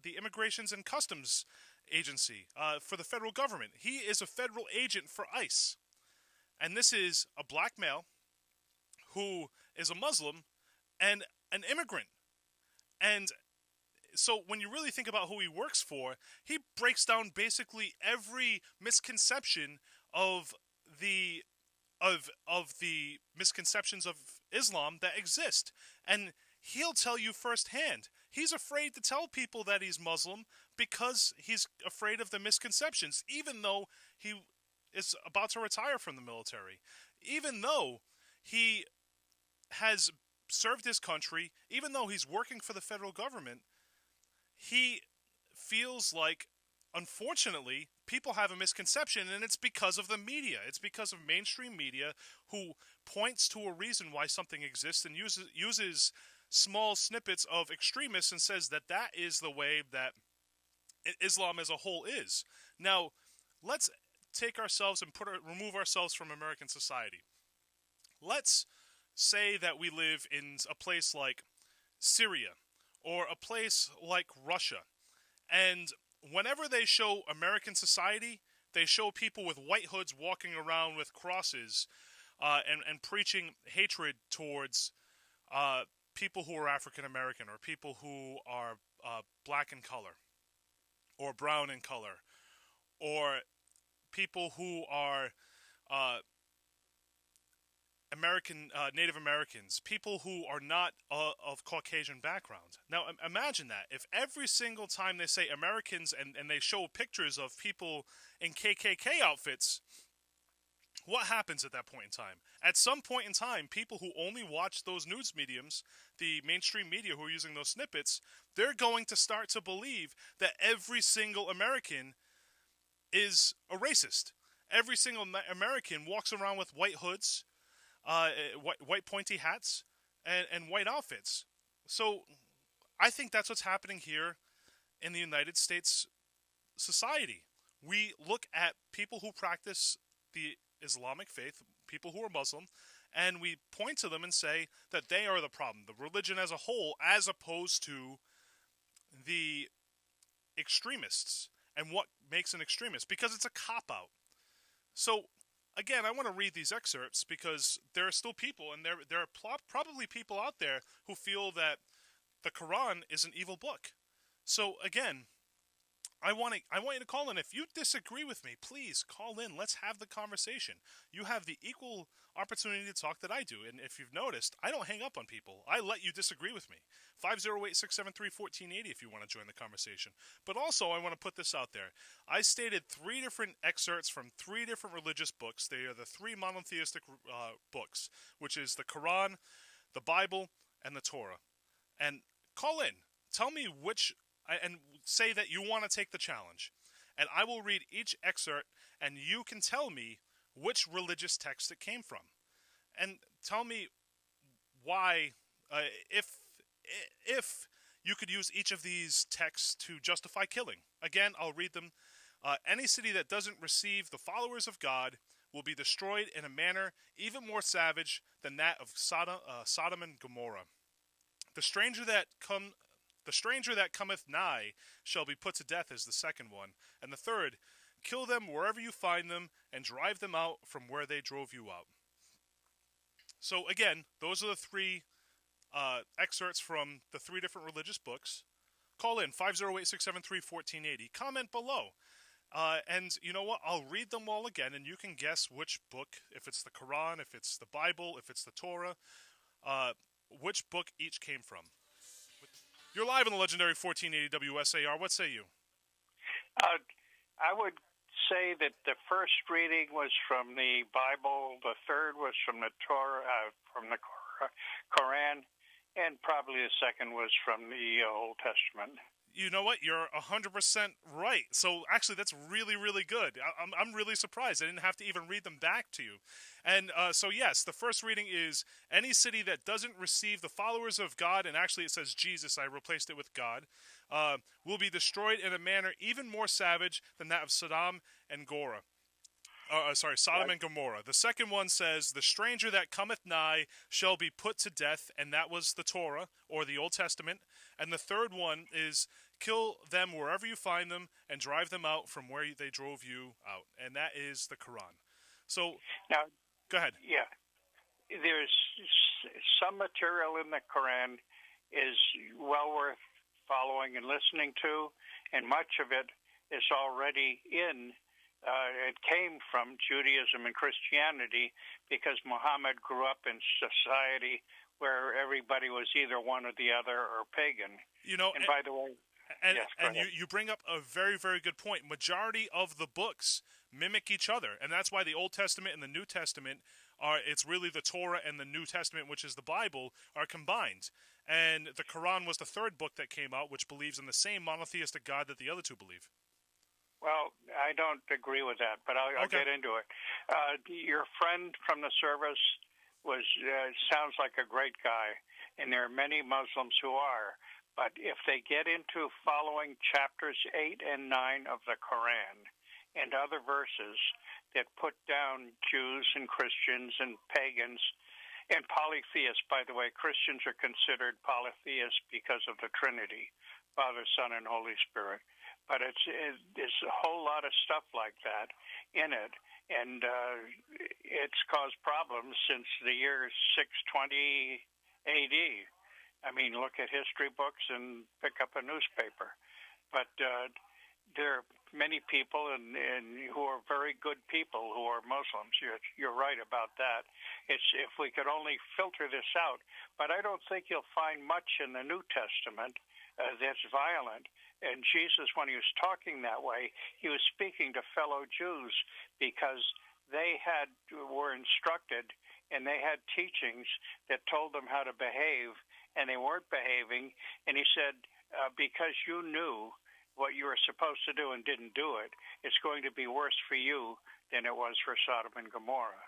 the Immigrations and Customs Agency for the federal government. He is a federal agent for ICE. And this is a black male who is a Muslim and an immigrant. And so when you really think about who he works for, he breaks down basically every misconception of the misconceptions of Islam that exist. And he'll tell you firsthand. He's afraid to tell people that he's Muslim because he's afraid of the misconceptions, even though he is about to retire from the military. Even though he has served his country, even though he's working for the federal government, he feels like, unfortunately, people have a misconception, and it's because of the media. It's because of mainstream media who points to a reason why something exists and uses small snippets of extremists and says that that is the way that Islam as a whole is. Now, let's take ourselves and remove ourselves from American society. Let's say that we live in a place like Syria or a place like Russia, and whenever they show American society, they show people with white hoods walking around with crosses and preaching hatred towards people who are African American or people who are black in color or brown in color or people who are Native Americans, people who are not of Caucasian background. Now, imagine that. If every single time they say Americans and they show pictures of people in KKK outfits, what happens at that point in time? At some point in time, people who only watch those news mediums, the mainstream media who are using those snippets, they're going to start to believe that every single American is a racist. Every single American walks around with white hoods, white pointy hats, and white outfits. So I think that's what's happening here in the United States society. We look at people who practice the Islamic faith, people who are Muslim, and we point to them and say that they are the problem, the religion as a whole, as opposed to the extremists and what makes an extremist, because it's a cop-out. So again, I want to read these excerpts because there are still people, and there are probably people out there who feel that the Quran is an evil book. So again, I want you to call in. If you disagree with me, please call in. Let's have the conversation. You have the equal opportunity to talk that I do. And if you've noticed, I don't hang up on people. I let you disagree with me. 508-673-1480 if you want to join the conversation. But also, I want to put this out there. I stated 3 different excerpts from 3 different religious books. They are the 3 monotheistic books, which is the Quran, the Bible, and the Torah. And call in. Tell me which, and say that you want to take the challenge. And I will read each excerpt, and you can tell me which religious text it came from. And tell me why, if if you could use each of these texts to justify killing. Again, I'll read them. Any city that doesn't receive the followers of God will be destroyed in a manner even more savage than that of Sodom and Gomorrah. The stranger that cometh nigh shall be put to death is the second one. And the third, kill them wherever you find them and drive them out from where they drove you out. So again, those are the three excerpts from the three different religious books. Call in 508-673-1480. Comment below. And you know what? I'll read them all again, and you can guess which book, if it's the Quran, if it's the Bible, if it's the Torah, which book each came from. You're live on the legendary 1480 WSAR. What say you? I would say that the first reading was from the Bible, the third was from the Torah, from the Quran, and probably the second was from the Old Testament. You know what? You're 100% right. So actually, that's really, really good. I'm really surprised. I didn't have to even read them back to you. And so yes, the first reading is any city that doesn't receive the followers of God, and actually it says Jesus, I replaced it with God, will be destroyed in a manner even more savage than that of Sodom and Gomorrah. Sodom and Gomorrah. The second one says, the stranger that cometh nigh shall be put to death, and that was the Torah, or the Old Testament. And the third one is, kill them wherever you find them, and drive them out from where they drove you out. And that is the Quran. So, now, go ahead. Yeah. There's some material in the Quran is well worth following and listening to, and much of it is already in it came from Judaism and Christianity because Muhammad grew up in society where everybody was either one or the other or pagan. You know, and by the way, and, yes, and you bring up a very, very good point. Majority of the books mimic each other, and that's why the Old Testament and the New Testament it's really the Torah and the New Testament, which is the Bible, are combined. And the Quran was the third book that came out, which believes in the same monotheistic God that the other two believe. Well, I don't agree with that, but I'll Okay. get into it. Your friend from the service sounds like a great guy, and there are many Muslims who are. But if they get into following chapters 8 and 9 of the Quran and other verses that put down Jews and Christians and pagans and polytheists, by the way, Christians are considered polytheists because of the Trinity, Father, Son, and Holy Spirit. But there's a whole lot of stuff like that in it, and it's caused problems since the year 620 AD. I mean, look at history books and pick up a newspaper. But there are many people and who are very good people who are Muslims. You're right about that. It's if we could only filter this out. But I don't think you'll find much in the New Testament that's violent. And Jesus, when he was talking that way, he was speaking to fellow Jews because they were instructed and they had teachings that told them how to behave, and they weren't behaving. And he said, because you knew what you were supposed to do and didn't do it, it's going to be worse for you than it was for Sodom and Gomorrah.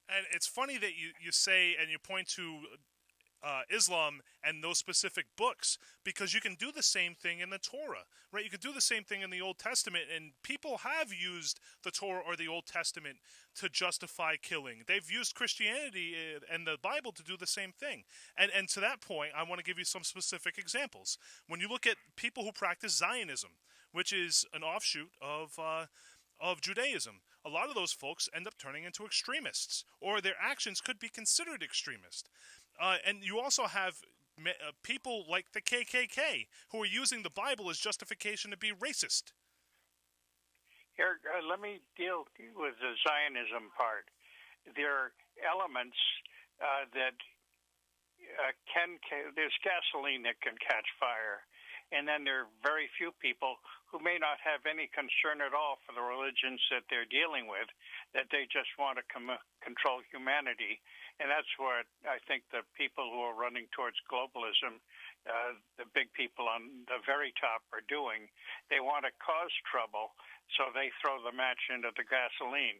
And it's funny that you say and you point to Islam and those specific books, because you can do the same thing in the Torah, right? You could do the same thing in the Old Testament, and people have used the Torah or the Old Testament to justify killing. They've used Christianity and the Bible to do the same thing. And to that point, I want to give you some specific examples. When you look at people who practice Zionism, which is an offshoot of Judaism, a lot of those folks end up turning into extremists, or their actions could be considered extremist. And you also have people like the KKK who are using the Bible as justification to be racist. Here, let me deal with the Zionism part. There are elements that there's gasoline that can catch fire. And then there are very few people who may not have any concern at all for the religions that they're dealing with, that they just want to control humanity. And that's what I think the people who are running towards globalism, the big people on the very top, are doing. They want to cause trouble, so they throw the match into the gasoline.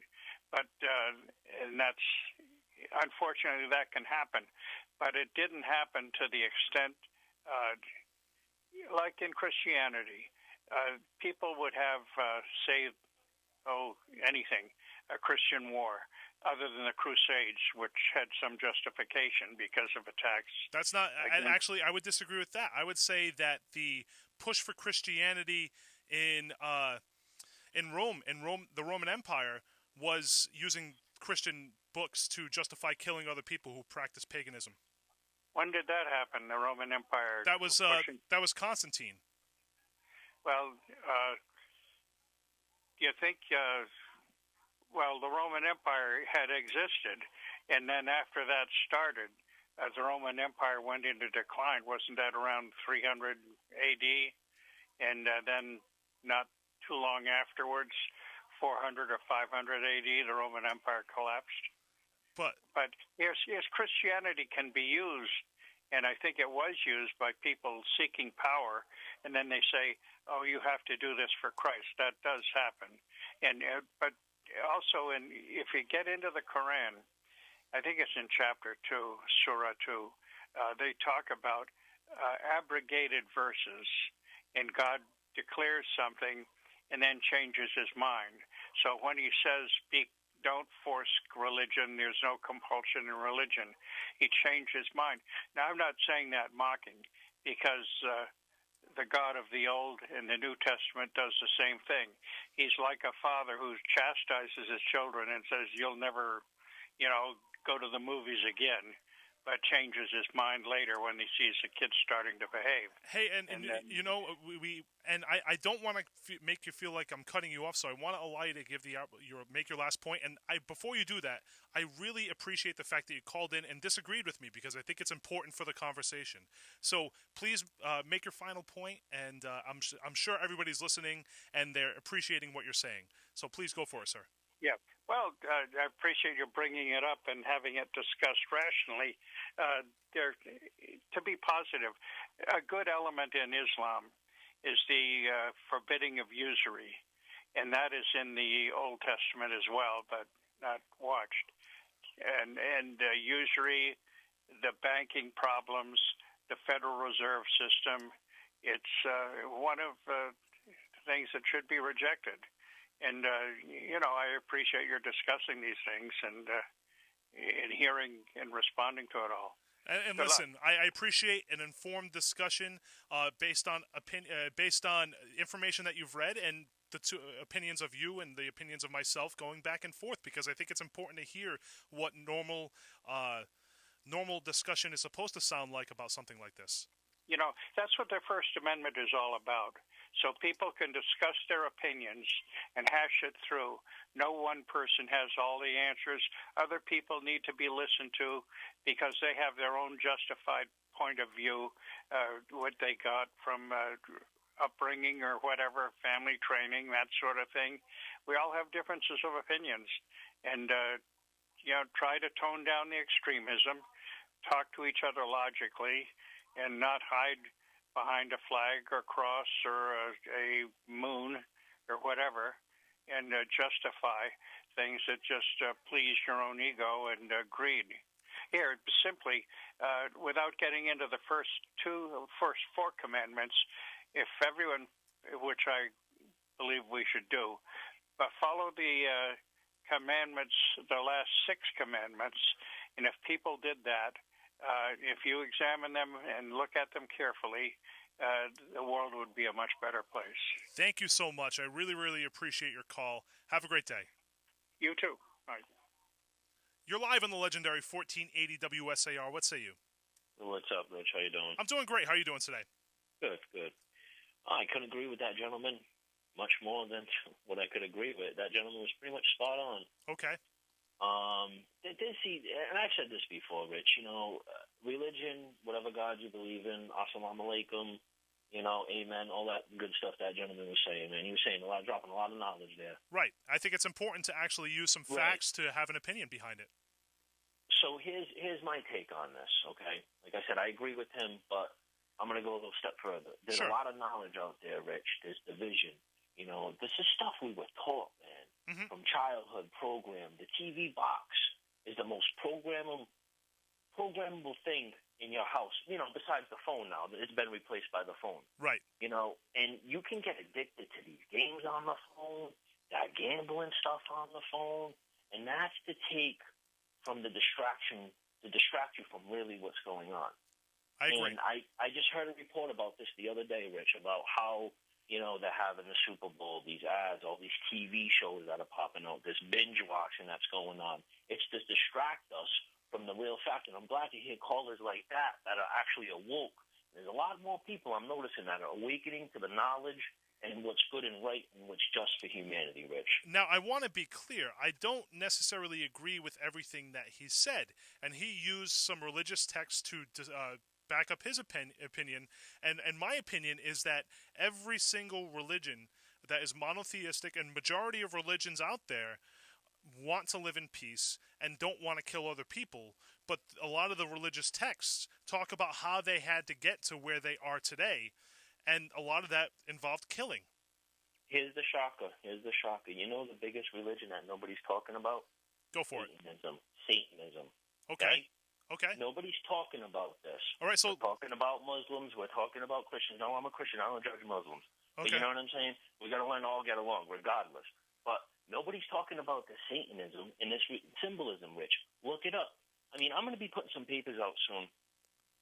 But and unfortunately, that can happen. But it didn't happen to the extent like in Christianity, people would have, anything, a Christian war, other than the Crusades, which had some justification because of attacks. That's not. Actually, I would disagree with that. I would say that the push for Christianity in Rome, the Roman Empire, was using Christian books to justify killing other people who practiced paganism. When did that happen? The Roman Empire. That was Constantine. Well, you think? The Roman Empire had existed, and then after that started, the Roman Empire went into decline. Wasn't that around 300 AD? And then not too long afterwards, 400 or 500 AD, the Roman Empire collapsed. But yes, Christianity can be used, and I think it was used by people seeking power, and then they say, "Oh, you have to do this for Christ." That does happen, but also, if you get into the Quran, I think it's in chapter 2, Surah 2, they talk about abrogated verses, and God declares something and then changes his mind. So when he says, don't force religion, there's no compulsion in religion, he changed his mind. Now, I'm not saying that mocking, because the God of the Old and the New Testament does the same thing. He's like a father who chastises his children and says, you'll never, go to the movies again, but changes his mind later when he sees the kids starting to behave. Hey, I don't want to make you feel like I'm cutting you off, so I want to allow you to make your last point. And before you do that, I really appreciate the fact that you called in and disagreed with me, because I think it's important for the conversation. So please make your final point, and I'm sure everybody's listening and they're appreciating what you're saying. So please go for it, sir. Yeah. Well, I appreciate you bringing it up and having it discussed rationally. To be positive, a good element in Islam is the forbidding of usury, and that is in the Old Testament as well, but not watched. And usury, the banking problems, the Federal Reserve System, it's one of the things that should be rejected. And, I appreciate your discussing these things and hearing and responding to it all. And listen, I appreciate an informed discussion based on information that you've read, and the two opinions of you and the opinions of myself going back and forth, because I think it's important to hear what normal discussion is supposed to sound like about something like this. That's what the First Amendment is all about. So people can discuss their opinions and hash it through. No one person has all the answers. Other people need to be listened to because they have their own justified point of view, what they got from upbringing or whatever, family training, that sort of thing. We all have differences of opinions. And, try to tone down the extremism, talk to each other logically, and not hide behind a flag or cross or a moon or whatever, and justify things that just please your own ego and greed. Here, simply, without getting into the first four commandments, if everyone, which I believe we should do, but follow the commandments, the last 6 commandments, and if people did that, if you examine them and look at them carefully, the world would be a much better place. Thank you so much. I really, really appreciate your call. Have a great day. You too. Bye. You're live on the legendary 1480 WSAR. What say you? What's up, Rich? How you doing? I'm doing great. How are you doing today? Good, good. I couldn't agree with that gentleman much more than what I could agree with. That gentleman was pretty much spot on. Okay. And I've said this before, Rich, religion, whatever God you believe in, assalamu alaikum, amen, all that good stuff that gentleman was saying, man. He was saying dropping a lot of knowledge there. Right. I think it's important to actually use some facts to have an opinion behind it. So here's my take on this, okay? Like I said, I agree with him, but I'm going to go a little step further. There's a lot of knowledge out there, Rich. There's division. This is stuff we were taught, man. From childhood program. The TV box is the most programmable programmable thing in your house, besides the phone now. It's been replaced by the phone. Right. And you can get addicted to these games on the phone, that gambling stuff on the phone, and that's to take from the distraction, to distract you from really what's going on. I agree. And I just heard a report about this the other day, Rich, about how, they're having the Super Bowl, these ads, all these TV shows that are popping out, this binge watching that's going on. It's to distract us from the real fact. And I'm glad to hear callers like that are actually awoke. There's a lot more people I'm noticing that are awakening to the knowledge and what's good and right and what's just for humanity, Rich. Now, I want to be clear. I don't necessarily agree with everything that he said. And he used some religious texts to back up his opinion. And my opinion is that every single religion that is monotheistic, and majority of religions out there want to live in peace and don't want to kill other people. But a lot of the religious texts talk about how they had to get to where they are today. And a lot of that involved killing. Here's the shocker. You know the biggest religion that nobody's talking about? Go for it. Satanism. Okay. Nobody's talking about this. All right, so... We're talking about Muslims. We're talking about Christians. No, I'm a Christian. I don't judge Muslims. Okay. But you know what I'm saying? We got to learn to all get along, regardless. But nobody's talking about the Satanism and this symbolism, Rich. Look it up. I mean, I'm going to be putting some papers out soon.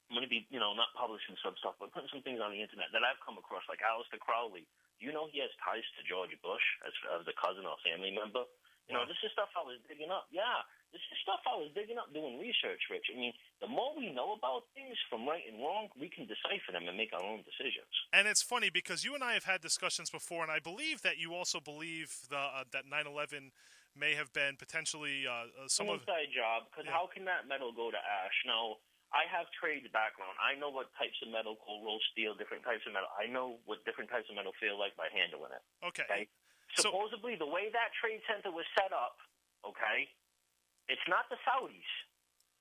I'm going to be, not publishing some stuff, but putting some things on the internet that I've come across, like Aleister Crowley. Do you know he has ties to George Bush as a cousin or family member? This is stuff I was digging up. Yeah, this is stuff I was digging up doing research, Rich. I mean, the more we know about things from right and wrong, we can decipher them and make our own decisions. And it's funny because you and I have had discussions before, and I believe that you also believe that 9/11 may have been potentially some inside job, because how can that metal go to ash? Now, I have trade background. I know what types of metal, cold rolled steel, different types of metal. I know what different types of metal feel like by handling it. Okay? Supposedly, the way that trade center was set up, it's not the Saudis.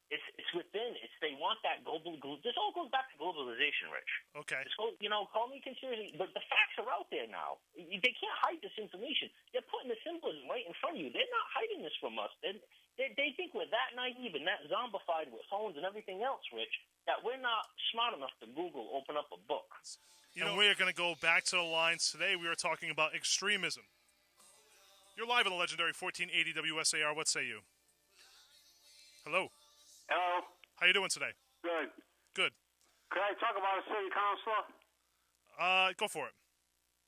It's within. They want that global. This all goes back to globalization, Rich. Okay. Call me conspiracy, but the facts are out there now. They can't hide this information. They're putting the symbolism right in front of you. They're not hiding this from us. They think we're that naive and that zombified with phones and everything else, Rich, that we're not smart enough to Google, open up a book. And we're going to go back to the lines today. We are talking about extremism. You're live on the legendary 1480 WSAR. What say you? Hello. Hello. How you doing today? Good. Good. Could I talk about a city councilor? Go for it.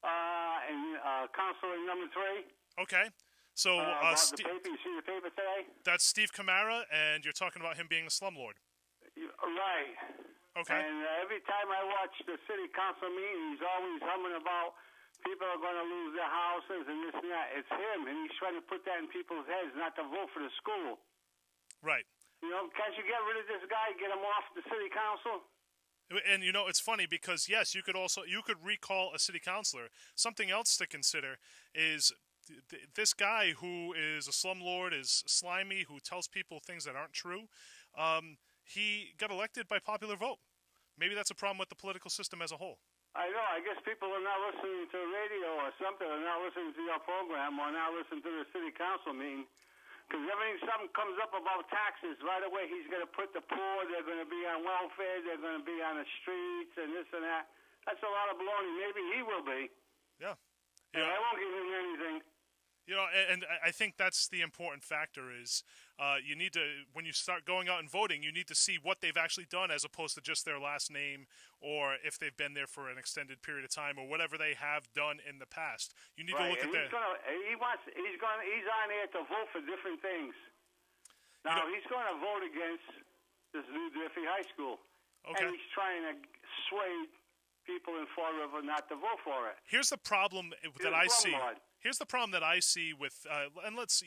Councilor number 3. Okay. So, about the paper. You see the paper today? That's Steve Camara, and you're talking about him being a slumlord. Right. Okay. And every time I watch the city council meeting, he's always humming about people are going to lose their houses and this and that. It's him, and he's trying to put that in people's heads not to vote for the school. Right. Can't you get rid of this guy, get him off the city council? And it's funny because yes, you could recall a city councilor. Something else to consider is this guy who is a slumlord, is slimy, who tells people things that aren't true. He got elected by popular vote. Maybe that's a problem with the political system as a whole. I know. I guess people are not listening to the radio or something, or not listening to your program, or not listening to the city council meeting. Because something comes up about taxes, right away he's going to put the poor, they're going to be on welfare, they're going to be on the streets, and this and that. That's a lot of baloney. Maybe he will be. Yeah. And I won't give him anything. And I think that's the important factor is you need to, when you start going out and voting, you need to see what they've actually done as opposed to just their last name or if they've been there for an extended period of time or whatever they have done in the past. You need to look at that. He's on there to vote for different things. Now, he's going to vote against this new Diffie High School. Okay. And he's trying to sway people in Fall River not to vote for it. Here's the problem that I see. Here's the problem that I see with,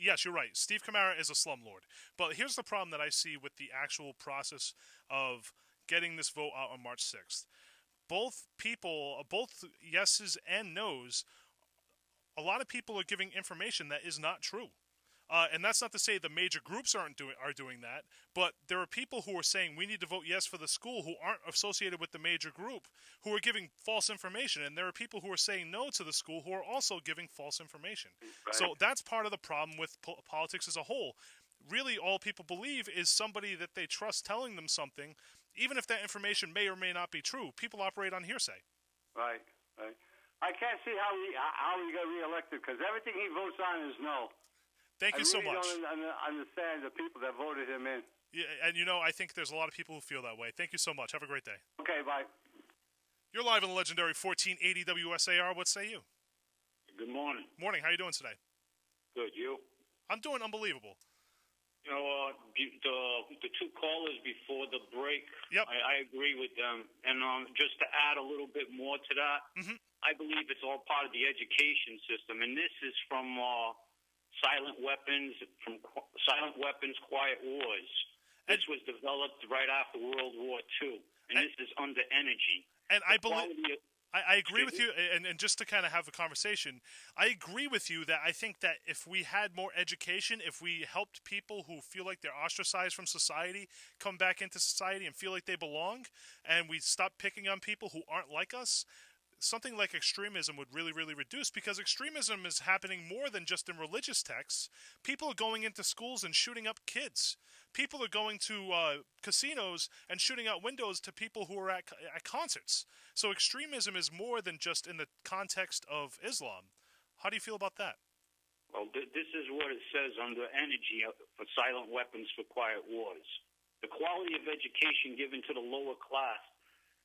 yes, you're right. Steve Camara is a slumlord. But here's the problem that I see with the actual process of getting this vote out on March 6th. Both yeses and nos, a lot of people are giving information that is not true. And that's not to say the major groups are doing that, but there are people who are saying we need to vote yes for the school who aren't associated with the major group, who are giving false information, and there are people who are saying no to the school who are also giving false information. Right. So that's part of the problem with politics as a whole. really all people believe is somebody that they trust telling them something, even if that information may or may not be true. People operate on hearsay. Right. I can't see how he got reelected because everything he votes on is no. Thank you so much. I don't understand the people that voted him in. Yeah, and I think there's a lot of people who feel that way. Thank you so much. Have a great day. Okay, bye. You're live on the legendary 1480 WSAR. What say you? Good morning. Morning. How you doing today? Good. You? I'm doing unbelievable. The two callers before the break, yep. I agree with them. And just to add a little bit more to that, I believe it's all part of the education system. And this is from silent weapons, quiet wars. This was developed right after World War II. And this is under energy. And I believe... I agree with you, and just to kind of have a conversation, I agree with you that I think that if we had more education, if we helped people who feel like they're ostracized from society come back into society and feel like they belong, and we stop picking on people who aren't like us, something like extremism would really, really reduce, because extremism is happening more than just in religious texts. People are going into schools and shooting up kids. People are going to casinos and shooting out windows to people who are at concerts. So extremism is more than just in the context of Islam. How do you feel about that? Well, this is what it says under energy for silent weapons for quiet wars. The quality of education given to the lower class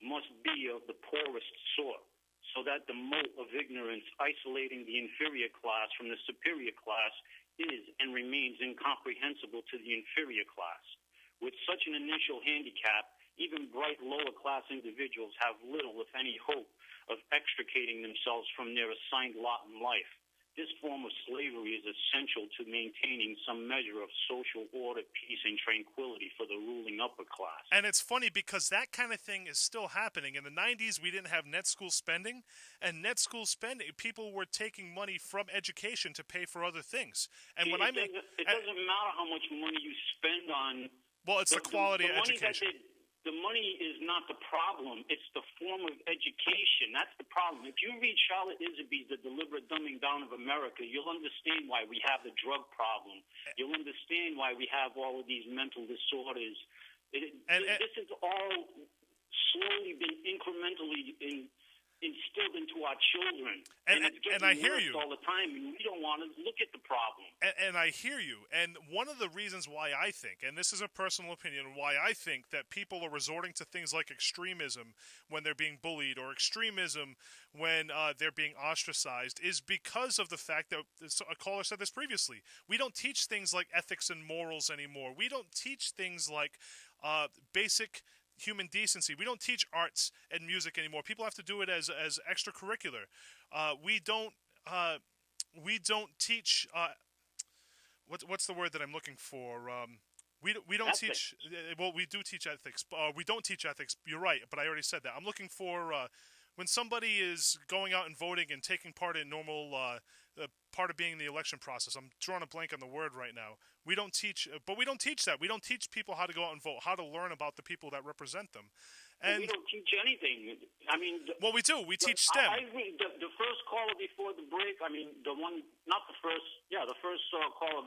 must be of the poorest sort, so that the moat of ignorance isolating the inferior class from the superior class is and remains incomprehensible to the inferior class. With such an initial handicap, even bright lower-class individuals have little, if any, hope of extricating themselves from their assigned lot in life. This form of slavery is essential to maintaining some measure of social order, peace, and tranquility for the ruling upper class. And it's funny because that kind of thing is still happening. In the 90s, we didn't have net school spending, and net school spending, people were taking money from education to pay for other things. And when it doesn't matter how much money you spend on... Well, it's the quality of education. The money is not the problem. It's the form of education. That's the problem. If you read Charlotte Iserbyt's The Deliberate Dumbing Down of America, you'll understand why we have the drug problem. You'll understand why we have all of these mental disorders. This has all slowly been incrementally instilled into our children. And it's getting I hear worse you all the time, and we don't want to look at the problem. And I hear you. And one of the reasons why I think, and this is a personal opinion, why I think that people are resorting to things like extremism when they're being bullied, or extremism when they're being ostracized, is because of the fact that, a caller said this previously, we don't teach things like ethics and morals anymore. We don't teach things like basic human decency. We don't teach arts and music anymore. People have to do it as extracurricular. We don't teach what's the word that I'm looking for? We don't ethics. teach. Well, we do teach ethics. We don't teach ethics. You're right, but I already said that. I'm looking for when somebody is going out and voting and taking part in normal part of being in the election process. I'm drawing a blank on the word right now. We don't teach, but we don't teach that. We don't teach people how to go out and vote, how to learn about the people that represent them. And we don't teach anything. I mean, well, we do. We teach STEM. I agree. The first caller before the break. I mean, the one, not the first. Yeah, the first caller.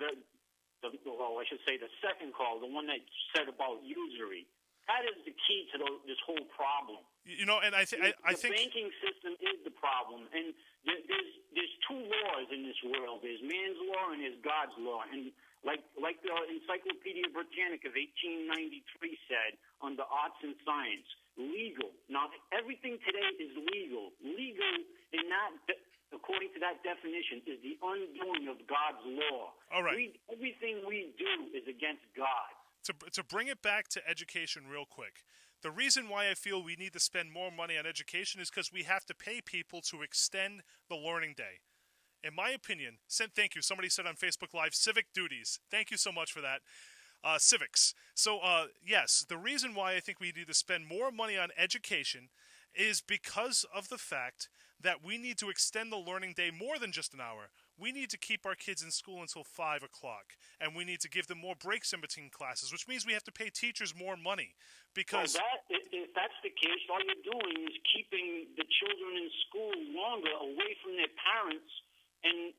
Well, I should say the second call, the one that said about usury. That is the key to this whole problem. And I think the banking system is the problem, and there's two laws in this world. There's man's law and there's God's law, and like the Encyclopedia Britannica of 1893 said, under arts and science, legal. Now everything today is legal. Legal in that, according to that definition, is the undoing of God's law. All right. Everything we do is against God. To bring it back to education real quick, the reason why I feel we need to spend more money on education is because we have to pay people to extend the learning day. In my opinion, thank you. Somebody said on Facebook Live, civic duties. Thank you so much for that. Civics. So, yes, the reason why I think we need to spend more money on education is because of the fact that we need to extend the learning day more than just an hour. We need to keep our kids in school until 5 o'clock, and we need to give them more breaks in between classes, which means we have to pay teachers more money. Because if that's the case, all you're doing is keeping the children in school longer away from their parents, and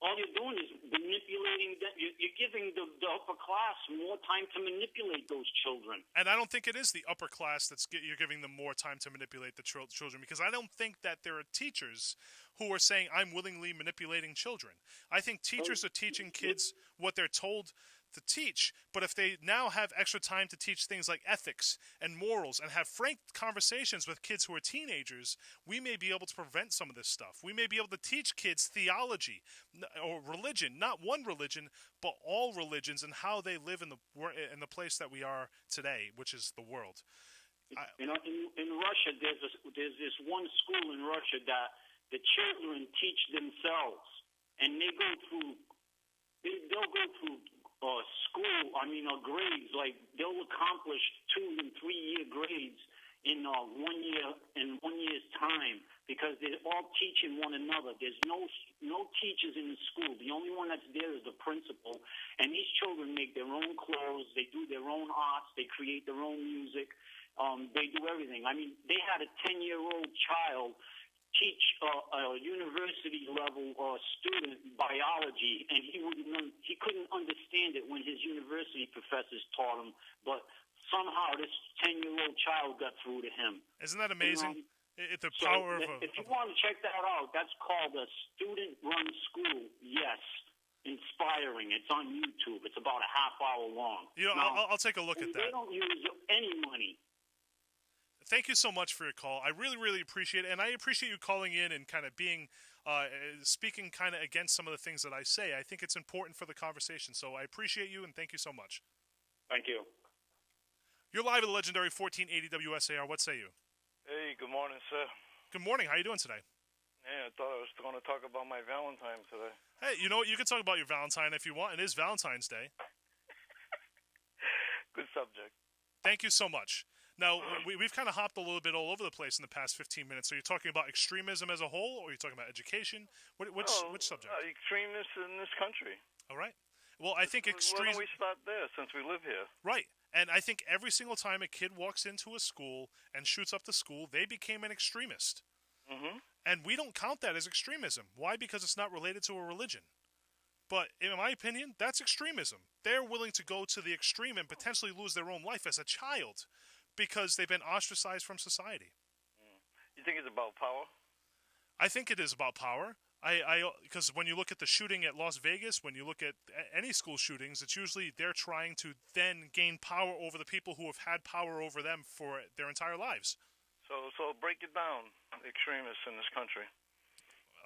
all you're doing is manipulating them. You're giving the upper class more time to manipulate those children. And I don't think it is the upper class you're giving them more time to manipulate the children, because I don't think that there are teachers who are saying, I'm willingly manipulating children. I think teachers are teaching kids what they're told to teach, but if they now have extra time to teach things like ethics and morals and have frank conversations with kids who are teenagers, we may be able to prevent some of this stuff. We may be able to teach kids theology or religion, not one religion, but all religions, and how they live in the place that we are today, which is the world. In Russia, there's this one school in Russia that the children teach themselves, and they'll go through grades, like they'll accomplish 2 and 3 year grades in 1 year's time, because they're all teaching one another. There's no teachers in the school. The only one that's there is the principal, and these children make their own clothes, they do their own arts, they create their own music, they do everything. I mean, they had a 10-year-old child teach a university level student biology, and he couldn't understand it when his university professors taught him, but somehow this 10-year-old child got through to him. Isn't that amazing? The So power if you want to check that out, that's called a student-run school. Yes, inspiring. It's on YouTube. It's about a half hour long. I'll take a look at that. They don't use any money. Thank you so much for your call. I really, really appreciate it, and I appreciate you calling in and kind of being, speaking kind of against some of the things that I say. I think it's important for the conversation, so I appreciate you, and thank you so much. Thank you. You're live at the legendary 1480 WSAR. What say you? Hey, good morning, sir. Good morning. How you doing today? Yeah, I thought I was going to talk about my Valentine today. Hey, you know what? You can talk about your Valentine if you want. It is Valentine's Day. Good subject. Thank you so much. Now, we've kind of hopped a little bit all over the place in the past 15 minutes. Are you talking about extremism as a whole, or are you talking about education? Which subject? Extremists in this country. All right. Well, I think Why don't we start there, since we live here? Right. And I think every single time a kid walks into a school and shoots up the school, they became an extremist. Mm-hmm. And we don't count that as extremism. Why? Because it's not related to a religion. But in my opinion, that's extremism. They're willing to go to the extreme and potentially lose their own life as a child because they've been ostracized from society. You think it's about power? I think it is about power. Because when you look at the shooting at Las Vegas, when you look at any school shootings, it's usually they're trying to then gain power over the people who have had power over them for their entire lives. So break it down, extremists in this country.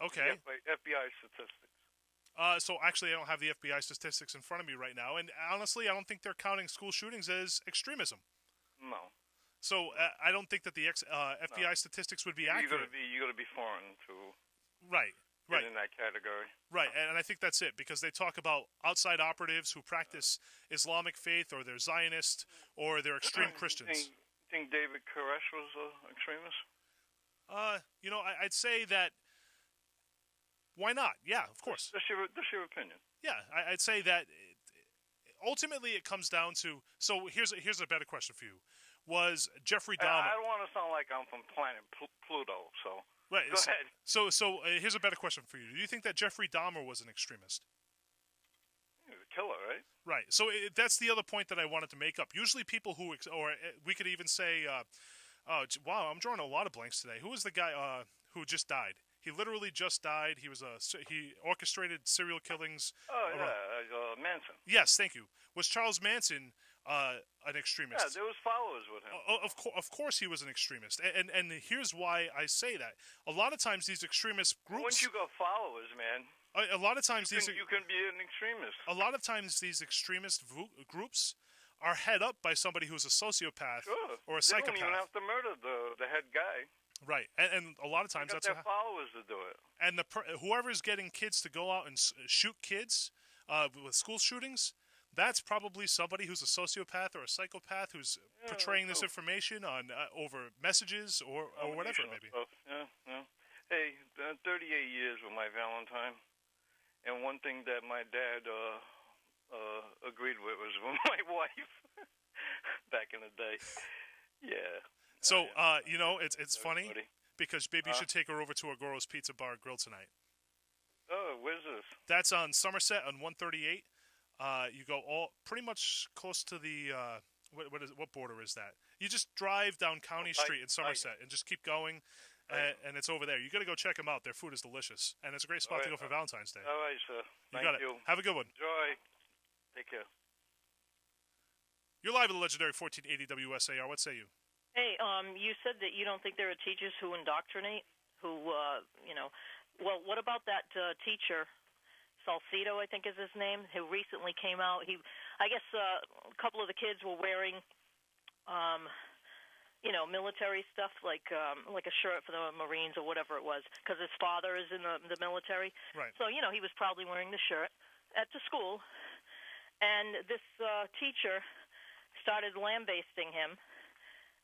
Okay. FBI statistics. So actually, I don't have the FBI statistics in front of me right now, and honestly, I don't think they're counting school shootings as extremism. No. So I don't think that the FBI statistics would be accurate. You got to be foreign to. Right. Get in that category. Right, and I think that's it, because they talk about outside operatives who practice Islamic faith, or they're Zionist, or they're extreme Christians. Think David Koresh was an extremist? I'd say that. Why not? Yeah, of course. That's your opinion. Yeah, I'd say that. Ultimately, it comes down to. So here's a better question for you: was Jeffrey Dahmer? I don't want to sound like I'm from planet Pluto, so. Right. Go ahead. So here's a better question for you. Do you think that Jeffrey Dahmer was an extremist? He was a killer, right? Right. So that's the other point that I wanted to make up. Usually people who, or we could even say, wow, I'm drawing a lot of blanks today. Who was the guy who just died? He literally just died. He orchestrated serial killings. Oh, yeah, Manson. Yes, thank you. Was Charles Manson an extremist? Yeah, there was followers with him. Of course he was an extremist. And here's why I say that. A lot of times these extremist groups... Once you got followers, man... A lot of times you can be an extremist. A lot of times these extremist groups are head up by somebody who's a sociopath or a psychopath. They don't even have to murder the head guy. Right, and a lot of times that's their followers to do it. And whoever's getting kids to go out and shoot kids with school shootings, that's probably somebody who's a sociopath or a psychopath who's portraying this information on over messages or whatever it may be. Yeah. Hey, 38 years with my Valentine, and one thing that my dad agreed with was with my wife back in the day. Yeah. So, it's funny because maybe you should take her over to Agoro's Pizza Bar and Grill tonight. Oh, Where's this? That's on Somerset on 138. You go pretty much close to the what border is that? You just drive down County Street in Somerset and just keep going, and it's over there. You got to go check them out. Their food is delicious, and it's a great spot to go for Valentine's Day. All right, sir. You got it. Have a good one. Enjoy. Take care. You're live at the legendary 1480 WSAR. What say you? Hey, you said that you don't think there are teachers who indoctrinate, well, what about that teacher, Salcido, I think is his name, who recently came out? I guess a couple of the kids were wearing, military stuff, like a shirt for the Marines or whatever it was, because his father is in the military. Right. So, he was probably wearing the shirt at the school, and this teacher started lambasting him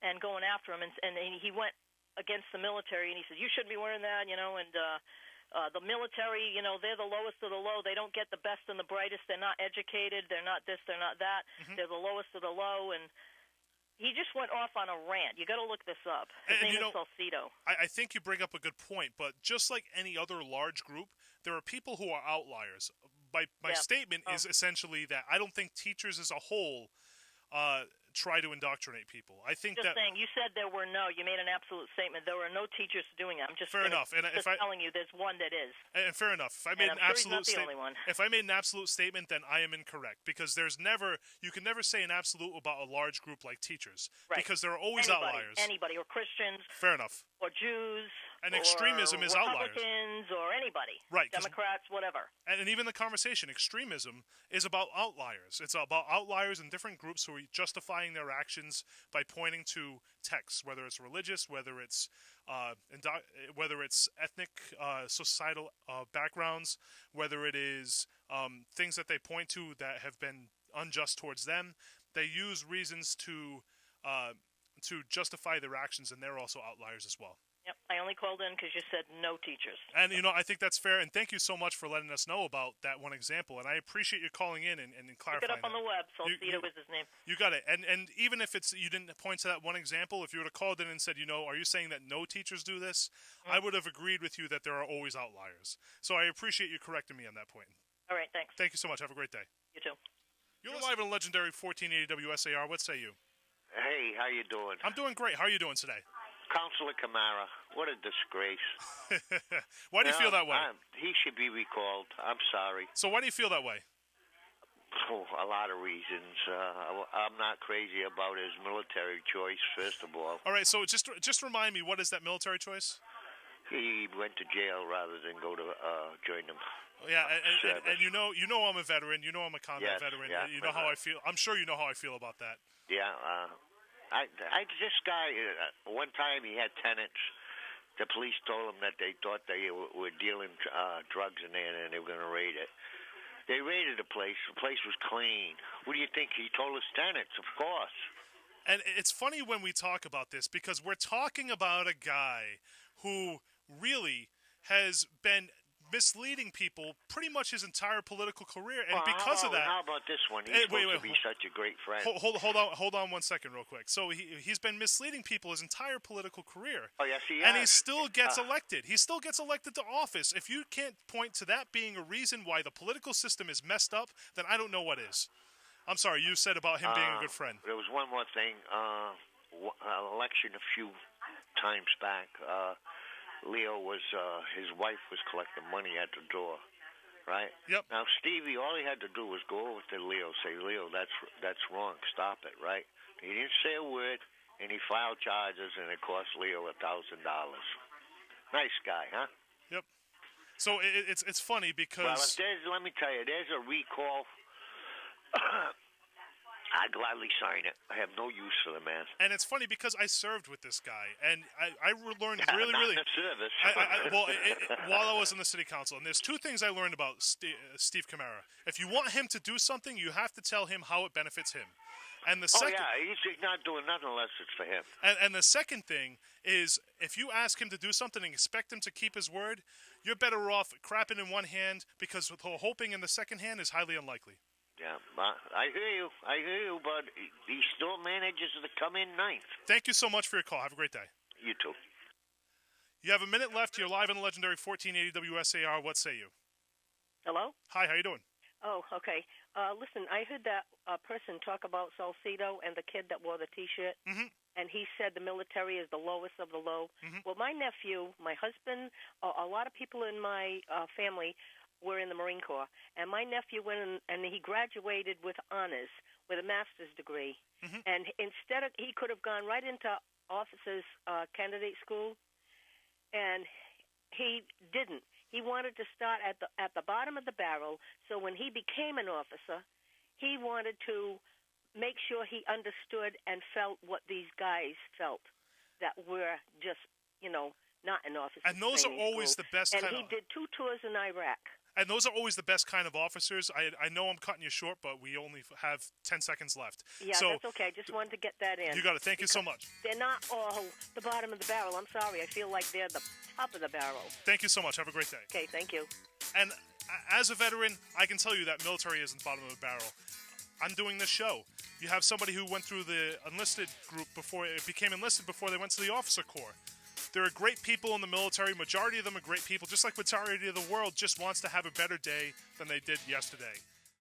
and going after him, and he went against the military, and he said, you shouldn't be wearing that, and the military, they're the lowest of the low. They don't get the best and the brightest. They're not educated. They're not this. They're not that. Mm-hmm. They're the lowest of the low, and he just went off on a rant. You got to look this up. His name is Salcido. I think you bring up a good point, but just like any other large group, there are people who are outliers. My statement is essentially that I don't think teachers as a whole try to indoctrinate people. I think saying, you said you made an absolute statement. There were no teachers doing it. I'm just enough. And just telling you, there's one that is. And fair enough. If I made if I made an absolute statement, then I am incorrect, because you can never say an absolute about a large group like teachers, because there are always outliers. Anybody, or Christians. Fair enough. Or Jews. And extremism is outliers. Republicans, or anybody. Right. Democrats, whatever. And even the conversation, extremism is about outliers. It's about outliers in different groups who are justifying their actions by pointing to texts, whether it's religious, whether it's ethnic, societal backgrounds, whether it is things that they point to that have been unjust towards them. They use reasons to justify their actions, and they're also outliers as well. Yep, I only called in because you said no teachers. And, I think that's fair, and thank you so much for letting us know about that one example, and I appreciate you calling in and clarifying. Look it up on the web, Salcido is his name. You got it. And even if you didn't point to that one example, if you would have called in and said, are you saying that no teachers do this? Mm-hmm. I would have agreed with you that there are always outliers. So I appreciate you correcting me on that point. All right, thanks. Thank you so much. Have a great day. You too. You're live on legendary 1480 WSAR. What say you? Hey, how you doing? I'm doing great. How are you doing today? Councilor Camara, what a disgrace. Why do you feel that way? He should be recalled. I'm sorry. So why do you feel that way? Oh, a lot of reasons. I'm not crazy about his military choice, first of all. All right, so just remind me, what is that military choice? He went to jail rather than go to join them. Yeah, and you know I'm a veteran. You know I'm a combat veteran. Yeah, you know how I feel. I'm sure you know how I feel about that. Yeah, this guy, one time he had tenants. The police told him that they thought they were dealing drugs in there and they were going to raid it. They raided the place. The place was clean. What do you think? He told his tenants, of course. And it's funny when we talk about this, because we're talking about a guy who really has been misleading people pretty much his entire political career, and because of that, how about this one? He's supposed to be such a great friend. Hold on 1 second, real quick. So he's been misleading people his entire political career. Oh yes, he has. And he still gets elected. He still gets elected to office. If you can't point to that being a reason why the political system is messed up, then I don't know what is. I'm sorry. You said about him being a good friend. There was one more thing. Election a few times back. Leo his wife was collecting money at the door, right? Yep. Now Stevie, all he had to do was go over to Leo, say, Leo, that's wrong, stop it, right? He didn't say a word, and he filed charges, and it cost Leo $1,000. Nice guy, huh? Yep. So it's funny because let me tell you, there's a recall. I'd gladly sign it. I have no use for the man. And it's funny because I served with this guy, and I learned really, not in the service. While I was in the city council, and there's two things I learned about Steve Camara. If you want him to do something, you have to tell him how it benefits him. And the second, he's not doing nothing unless it's for him. And the second thing is, if you ask him to do something and expect him to keep his word, you're better off crapping in one hand, because hoping in the second hand is highly unlikely. Yeah, I hear you, but he still manages to come in ninth. Thank you so much for your call. Have a great day. You too. You have a minute left. You're live on the legendary 1480 WSAR. What say you? Hello? Hi, how you doing? Oh, okay. Listen, I heard that person talk about Salcedo and the kid that wore the T-shirt, and he said the military is the lowest of the low. Well, my nephew, my husband, a lot of people in my family were in the Marine Corps, and my nephew went in, and he graduated with honors, with a master's degree. And instead of, he could have gone right into officers' candidate school, and he didn't. He wanted to start at the bottom of the barrel, so when he became an officer, he wanted to make sure he understood and felt what these guys felt that were just, not in officers. And those are always the best and kind he did 2 tours in Iraq. And those are always the best kind of officers. I know I'm cutting you short, but we only have 10 seconds left. Yeah, so that's okay. I just wanted to get that in. You got it. Thank you so much. They're not all the bottom of the barrel. I'm sorry. I feel like they're the top of the barrel. Thank you so much. Have a great day. Okay, thank you. And as a veteran, I can tell you that military isn't the bottom of the barrel. I'm doing this show. You have somebody who went through the enlisted group before it became enlisted before they went to the officer corps. There are great people in the military. Majority of them are great people. Just like majority of the world just wants to have a better day than they did yesterday.